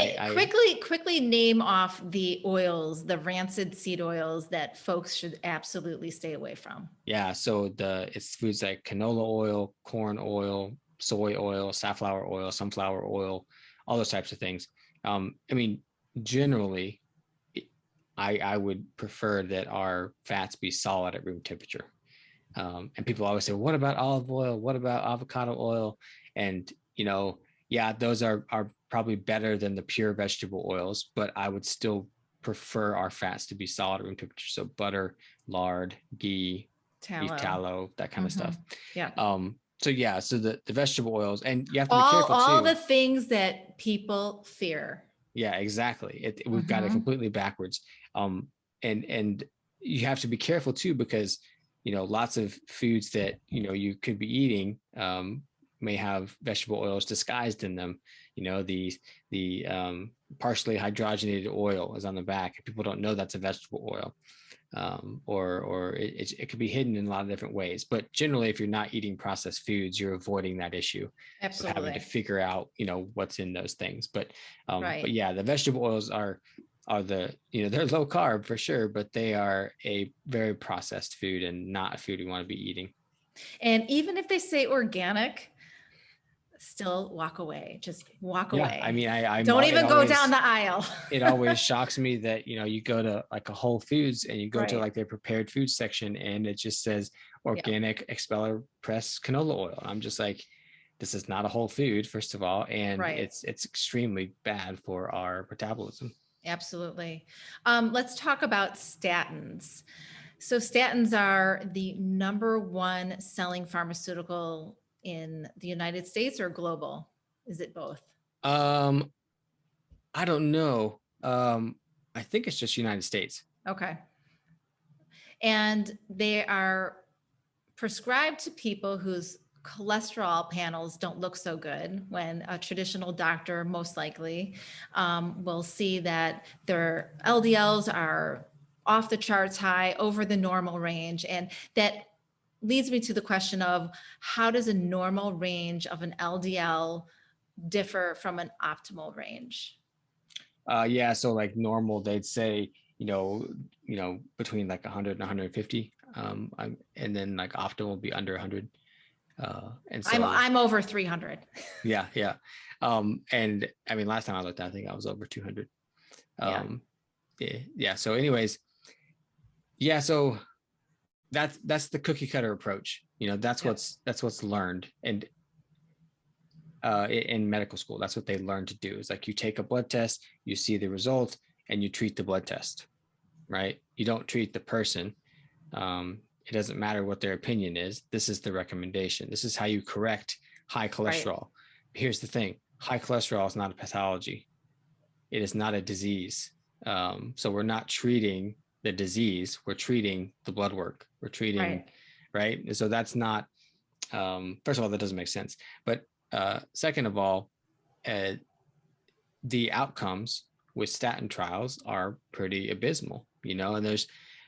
quickly name off the oils, the rancid seed oils that folks should absolutely stay away from. Yeah, so it's foods like canola oil, corn oil, soy oil, safflower oil, sunflower oil, all those types of things. Generally, I would prefer that our fats be solid at room temperature. And people always say, what about olive oil? What about avocado oil? And, yeah, those are probably better than the pure vegetable oils, but I would still prefer our fats to be solid at room temperature. So butter, lard, ghee, beef tallow, that kind of stuff. Yeah. So the vegetable oils, and you have to be careful too. All the things that people fear. Yeah, exactly. We've got it completely backwards. And you have to be careful too, because lots of foods that you could be eating may have vegetable oils disguised in them. The partially hydrogenated oil is on the back. People don't know that's a vegetable oil, or it could be hidden in a lot of different ways. But generally, if you're not eating processed foods, you're avoiding that issue. Absolutely. Of having to figure out what's in those things. But yeah, the vegetable oils are the they're low carb for sure, but they are a very processed food and not a food you want to be eating. And even if they say organic, still walk away. Just walk away. I mean, I don't even go down the aisle. It always shocks me that you go to like a Whole Foods and you go to like their prepared food section and it just says organic expeller pressed canola oil. I'm just like, this is not a whole food, first of all, and it's extremely bad for our metabolism. Absolutely. Let's talk about statins. So statins are the #1 selling pharmaceutical in the United States or global? Is it both? I don't know. I think it's just United States. Okay. And they are prescribed to people whose cholesterol panels don't look so good, when a traditional doctor most likely will see that their LDLs are off the charts high, over the normal range. And that leads me to the question of, how does a normal range of an LDL differ from an optimal range? Yeah, so like normal, they'd say, between like 100 and 150. And then like optimal will be under 100. And so I'm over 300. Yeah. And I mean, last time I looked, I think I was over 200. Yeah. So anyways, yeah. So that's the cookie cutter approach. That's what's learned. And in medical school, that's what they learn to do. Is like, you take a blood test, you see the result, and you treat the blood test, right? You don't treat the person. It doesn't matter what their opinion is. This is the recommendation. This is how you correct high cholesterol. Right. Here's the thing. High cholesterol is not a pathology. It is not a disease. So we're not treating the disease. We're treating the blood work. We're treating, right? So that's not, first of all, that doesn't make sense. But second of all, the outcomes with statin trials are pretty abysmal, and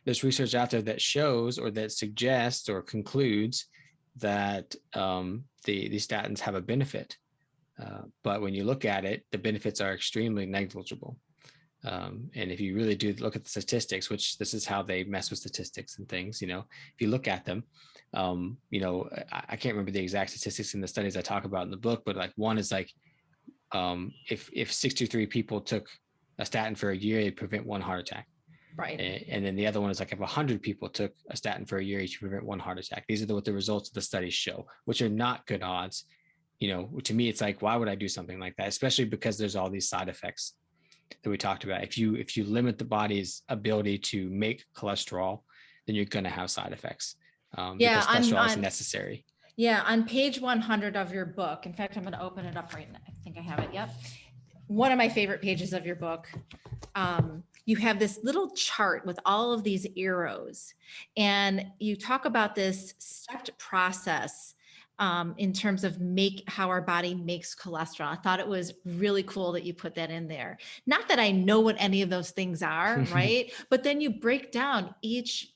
there's research out there that shows, or that suggests, or concludes that the statins have a benefit. But when you look at it, the benefits are extremely negligible. And if you really do look at the statistics, which this is how they mess with statistics and things, if you look at them, I can't remember the exact statistics in the studies I talk about in the book, but like one is like, if 63 people took a statin for a year, it'd prevent one heart attack. Right. And then the other one is like, if 100 people took a statin for a year, you should prevent one heart attack. These are what the results of the studies show, which are not good odds. to me, it's like, why would I do something like that? Especially because there's all these side effects that we talked about. If you limit the body's ability to make cholesterol, then you're going to have side effects, Yeah, because cholesterol is necessary. Yeah, on page 100 of your book. In fact, I'm going to open it up right now. I think I have it. Yep. One of my favorite pages of your book. You have this little chart with all of these arrows, and you talk about this stepped process in terms of how our body makes cholesterol. I thought it was really cool that you put that in there. Not that I know what any of those things are, right? But then you break down each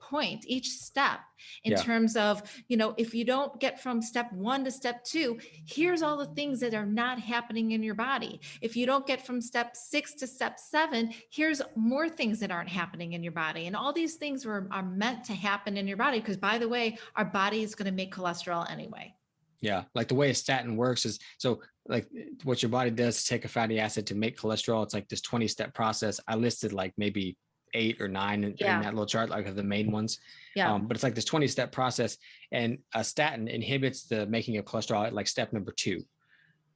point, each step in terms of, if you don't get from step 1 to step 2, here's all the things that are not happening in your body. If you don't get from step 6 to step 7, here's more things that aren't happening in your body. And all these things are meant to happen in your body because, by the way, our body is going to make cholesterol anyway. Yeah. Like the way a statin works is, so like what your body does to take a fatty acid to make cholesterol, it's like this 20-step process. I listed like maybe 8 or 9 in that little chart, like of the main ones. But it's like this 20-step process, and a statin inhibits the making of cholesterol at like step number 2.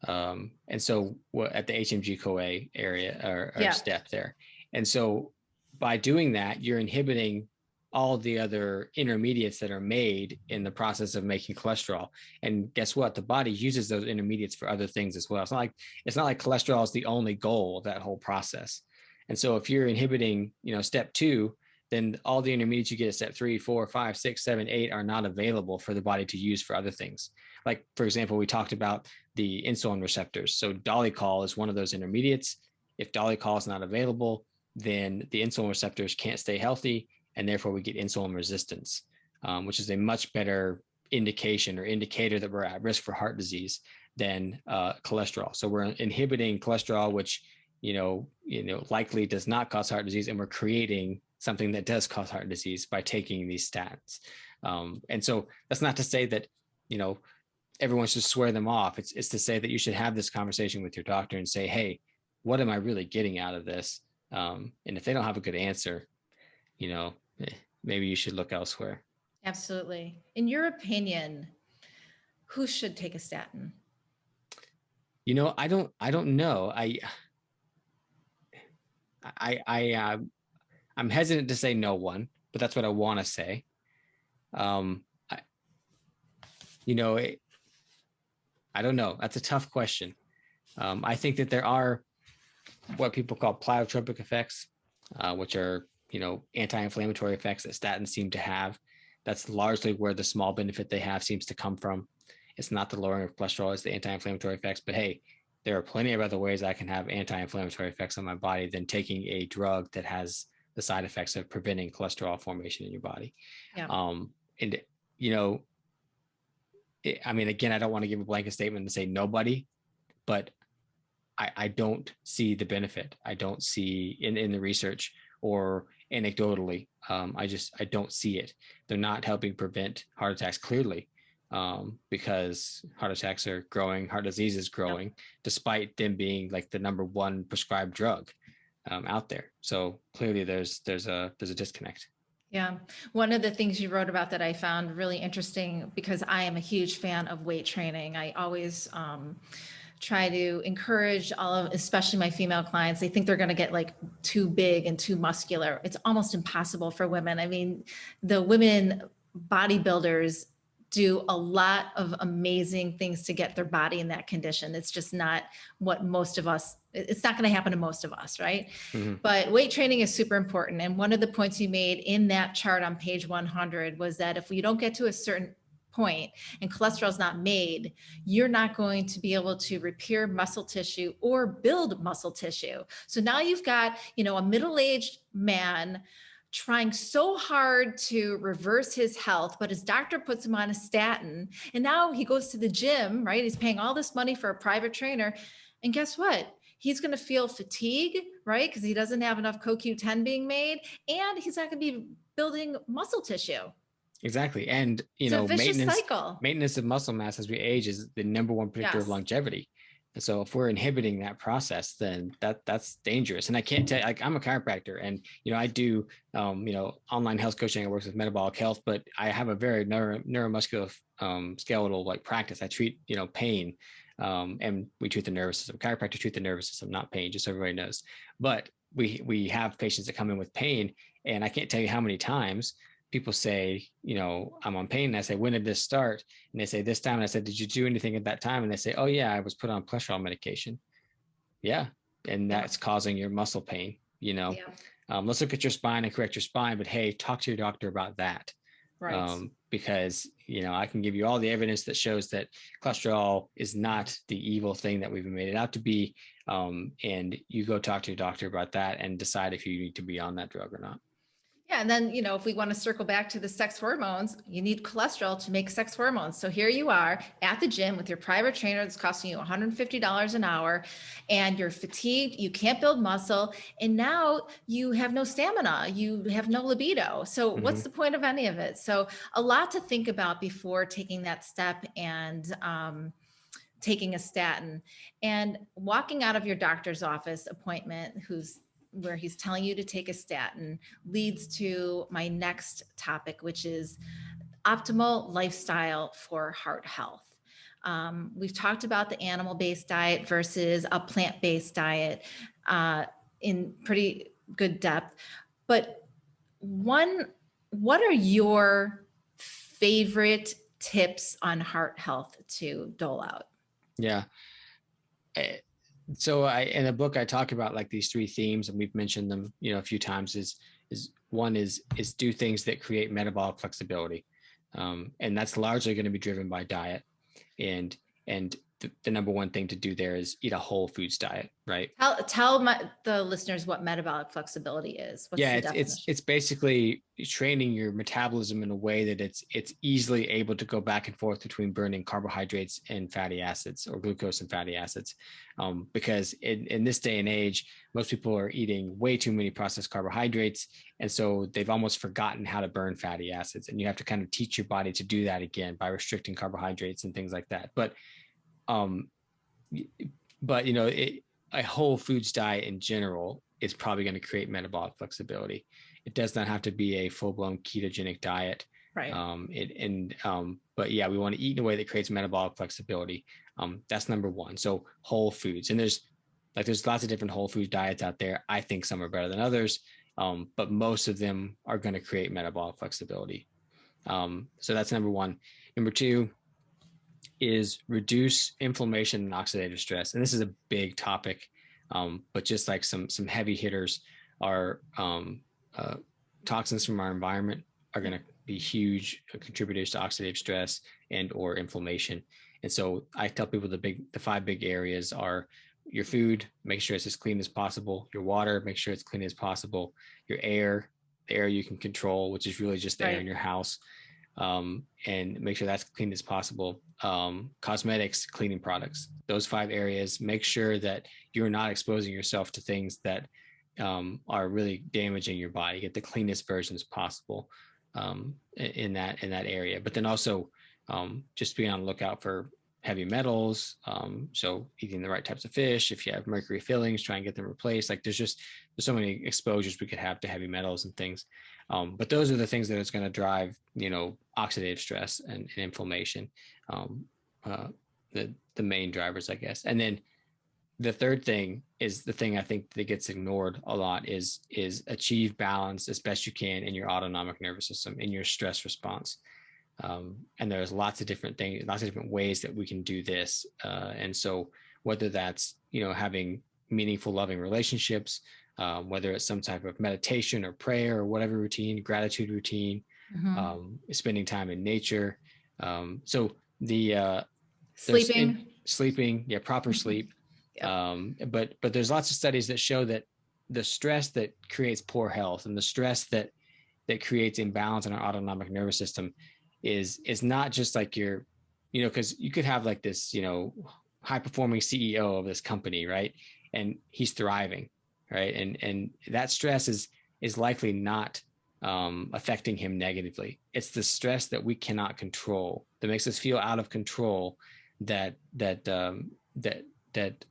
And so at the HMG-CoA area or step there. And so by doing that, you're inhibiting all the other intermediates that are made in the process of making cholesterol. And guess what? The body uses those intermediates for other things as well. It's not like cholesterol is the only goal of that whole process. And so if you're inhibiting, step 2, then all the intermediates you get at step 3, 4, 5, 6, 7, 8 are not available for the body to use for other things. Like, for example, we talked about the insulin receptors. So dolicol is one of those intermediates. If dolicol is not available, then the insulin receptors can't stay healthy, and therefore we get insulin resistance, which is a much better indication or indicator that we're at risk for heart disease than cholesterol. So we're inhibiting cholesterol, which likely does not cause heart disease, and we're creating something that does cause heart disease by taking these statins. And so that's not to say that everyone should swear them off. It's to say that you should have this conversation with your doctor and say, hey, what am I really getting out of this? And if they don't have a good answer, maybe you should look elsewhere. Absolutely. In your opinion, who should take a statin? I don't know. I'm hesitant to say no one, but that's what I want to say. I don't know. That's a tough question. I think that there are what people call pleiotropic effects, which are, anti-inflammatory effects that statins seem to have. That's largely where the small benefit they have seems to come from. It's not the lowering of cholesterol, it's the anti-inflammatory effects. But hey, there are plenty of other ways I can have anti-inflammatory effects on my body than taking a drug that has the side effects of preventing cholesterol formation in your body. Yeah. Again, I don't want to give a blanket statement and say nobody, but I don't see the benefit. I don't see in the research or anecdotally. I don't see it. They're not helping prevent heart attacks clearly, because heart attacks are growing, heart disease is growing, despite them being like the number 1 prescribed drug out there. So clearly there's a disconnect. Yeah. One of the things you wrote about that I found really interesting, because I am a huge fan of weight training. I always try to encourage especially my female clients. They think they're going to get like too big and too muscular. It's almost impossible for women. I mean, the women bodybuilders do a lot of amazing things to get their body in that condition. It's just not what it's not going to happen to most of us, right? Mm-hmm. But weight training is super important. And one of the points you made in that chart on page 100 was that if you don't get to a certain point and cholesterol is not made, you're not going to be able to repair muscle tissue or build muscle tissue. So now you've got, a middle-aged man trying so hard to reverse his health, but his doctor puts him on a statin. And now he goes to the gym, right? He's paying all this money for a private trainer. And guess what? He's going to feel fatigue, right? Because he doesn't have enough CoQ10 being made, and he's not going to be building muscle tissue. Exactly. And, maintenance of muscle mass as we age is the number 1 predictor of longevity. So if we're inhibiting that process, then that's dangerous. And I can't tell, like, I'm a chiropractor, and I do online health coaching. I work with metabolic health, but I have a very neuromuscular skeletal like practice. I treat pain, and we treat the nervous system. Chiropractors treat the nervous system, not pain, just so everybody knows. But we have patients that come in with pain, and I can't tell you how many times people say, I'm on pain. And I say, when did this start? And they say this time. And I said, did you do anything at that time? And they say, oh yeah, I was put on cholesterol medication. Yeah. And that's causing your muscle pain, Yeah. Let's look at your spine and correct your spine, but hey, talk to your doctor about that. Right. Because, I can give you all the evidence that shows that cholesterol is not the evil thing that we've made it out to be. And you go talk to your doctor about that and decide if you need to be on that drug or not. Yeah. And then, if we want to circle back to the sex hormones, you need cholesterol to make sex hormones. So here you are at the gym with your private trainer that's costing you $150 an hour, and you're fatigued, you can't build muscle, and now you have no stamina, you have no libido. So what's the point of any of it? So a lot to think about before taking that step and taking a statin. And walking out of your doctor's office appointment where he's telling you to take a statin leads to my next topic, which is optimal lifestyle for heart health. We've talked about the animal-based diet versus a plant-based diet in pretty good depth. But what are your favorite tips on heart health to dole out? Yeah. So in the book, I talk about like these three themes, and we've mentioned them, a few times. Is one is do things that create metabolic flexibility, and that's largely going to be driven by diet, and the number one thing to do there is eat a whole foods diet, right? Tell the listeners what metabolic flexibility is. What's the definition? It's basically training your metabolism in a way that it's easily able to go back and forth between burning carbohydrates and fatty acids, or glucose and fatty acids, because in this day and age, most people are eating way too many processed carbohydrates, and so they've almost forgotten how to burn fatty acids, and you have to kind of teach your body to do that again by restricting carbohydrates and things like that. But a whole foods diet in general is probably going to create metabolic flexibility. It does not have to be a full-blown ketogenic diet. Right. But yeah, we want to eat in a way that creates metabolic flexibility. That's number one. So whole foods, and there's lots of different whole food diets out there. I think some are better than others, but most of them are going to create metabolic flexibility. So that's number one. Number two is reduce inflammation and oxidative stress. And this is a big topic, but just like some heavy hitters are toxins from our environment are going to be huge contributors to oxidative stress and or inflammation. And so I tell people the 5 big areas are your food, make sure it's as clean as possible; your water, make sure it's clean as possible; your air, the air you can control, which is really just the air in your house, and make sure that's clean as possible. Cosmetics, cleaning products, those 5 areas. Make sure that you're not exposing yourself to things that are really damaging your body. Get the cleanest versions possible in that area. But then also just being on the lookout for heavy metals. So eating the right types of fish. If you have mercury fillings, try and get them replaced. Like there's so many exposures we could have to heavy metals and things. But those are the things that it's going to drive, oxidative stress and inflammation. The main drivers, I guess. And then the third thing is the thing I think that gets ignored a lot is achieve balance as best you can in your autonomic nervous system, in your stress response. And there's lots of different things, lots of different ways that we can do this. And so whether that's, having meaningful, loving relationships, whether it's some type of meditation or prayer or whatever routine, gratitude routine, spending time in nature. So the sleeping, yeah, proper sleep. Yep. But there's lots of studies that show that the stress that creates poor health and the stress that creates imbalance in our autonomic nervous system is not just like your, because you could have like this, high performing CEO of this company, right? And he's thriving, right? And that stress is likely not affecting him negatively. It's the stress that we cannot control that makes us feel out of control that that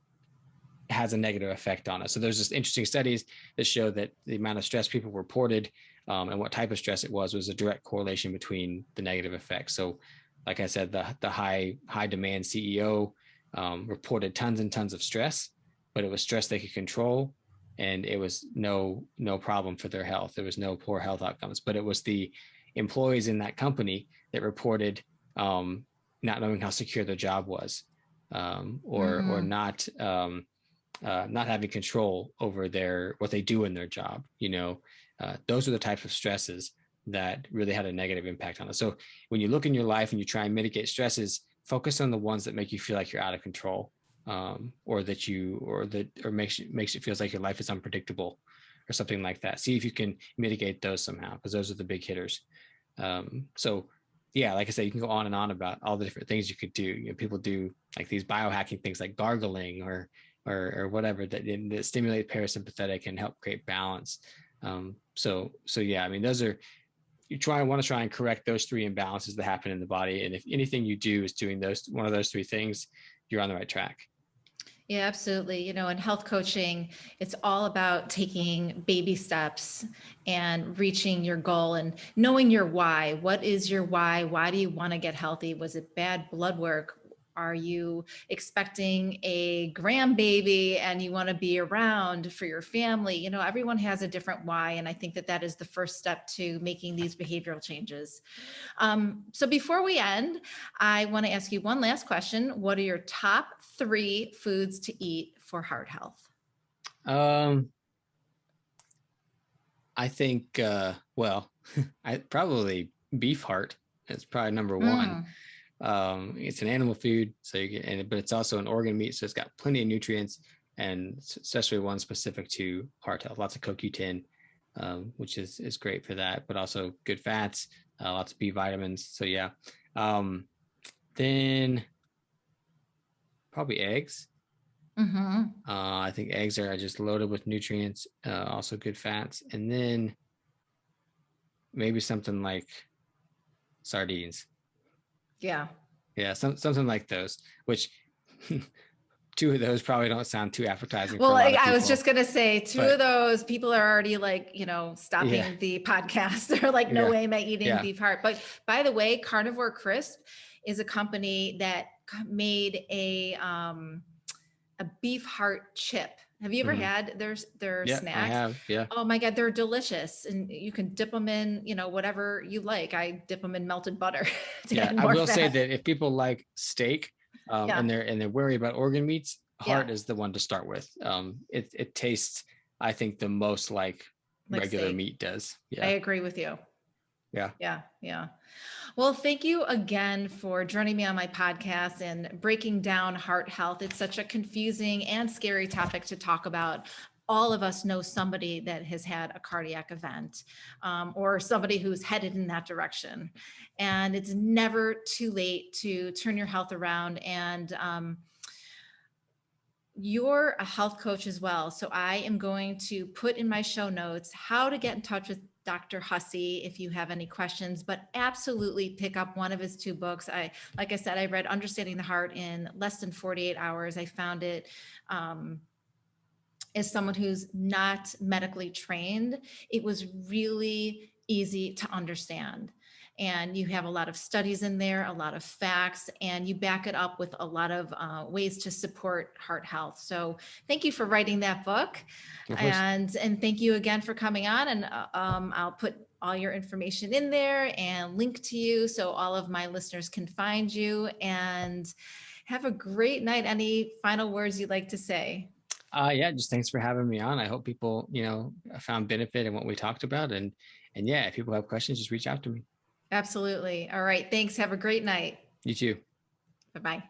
has a negative effect on us. So there's just interesting studies that show that the amount of stress people reported and what type of stress it was a direct correlation between the negative effects. So like I said, the high demand CEO reported tons and tons of stress, but it was stress they could control, and it was no problem for their health. There was no poor health outcomes, but it was the employees in that company that reported not knowing how secure their job was, or not having control over what they do in their job. Those are the types of stresses that really had a negative impact on us. So when you look in your life and you try and mitigate stresses, focus on the ones that make you feel like you're out of control, or makes it feels like your life is unpredictable or something like that. See if you can mitigate those somehow, because those are the big hitters. So yeah, like I said, you can go on and on about all the different things you could do. People do like these biohacking things like gargling or whatever that stimulate parasympathetic and help create balance. So yeah, I mean, those are, want to try and correct those three imbalances that happen in the body. And if anything you do is doing one of those three things, you're on the right track. Yeah, absolutely. In health coaching, it's all about taking baby steps and reaching your goal and knowing your why. What is your why? Why do you want to get healthy? Was it bad blood work? Are you expecting a grandbaby and you want to be around for your family? Everyone has a different why. And I think that is the first step to making these behavioral changes. So before we end, I want to ask you one last question. What are your top 3 foods to eat for heart health? I think, I probably beef heart. It's probably number one. It's an animal food, so but it's also an organ meat, so it's got plenty of nutrients, and especially one specific to heart health. Lots of CoQ10, which is great for that, but also good fats, lots of B vitamins. So yeah, then probably eggs. I think eggs are just loaded with nutrients, also good fats, and then maybe something like sardines. Yeah, something like those, which 2 of those probably don't sound too appetizing. Well, for a lot of I was people, just going to say 2 of those people are already like, stopping the podcast. They're like, no way am I eating beef heart. But by the way, Carnivore Crisp is a company that made a beef heart chip. Have you ever had their snacks? I have. Yeah. Oh my God, they're delicious. And you can dip them in, whatever you like. I dip them in melted butter. I will say that if people like steak, and they're worried about organ meats, heart is the one to start with. It tastes, I think, the most like regular steak. Meat does. Yeah. I agree with you. Yeah. Well, thank you again for joining me on my podcast and breaking down heart health. It's such a confusing and scary topic to talk about. All of us know somebody that has had a cardiac event, or somebody who's headed in that direction. And it's never too late to turn your health around. And you're a health coach as well. So I am going to put in my show notes how to get in touch with Dr. Hussey if you have any questions, but absolutely pick up one of his 2 books. Like I said, I read Understanding the Heart in less than 48 hours. I found it, as someone who's not medically trained, it was really easy to understand. And you have a lot of studies in there, a lot of facts, and you back it up with a lot of ways to support heart health. So thank you for writing that book. And thank you again for coming on. And I'll put all your information in there and link to you so all of my listeners can find you. And have a great night. Any final words you'd like to say? Just thanks for having me on. I hope people, found benefit in what we talked about. And if people have questions, just reach out to me. Absolutely. All right. Thanks. Have a great night. You too. Bye-bye.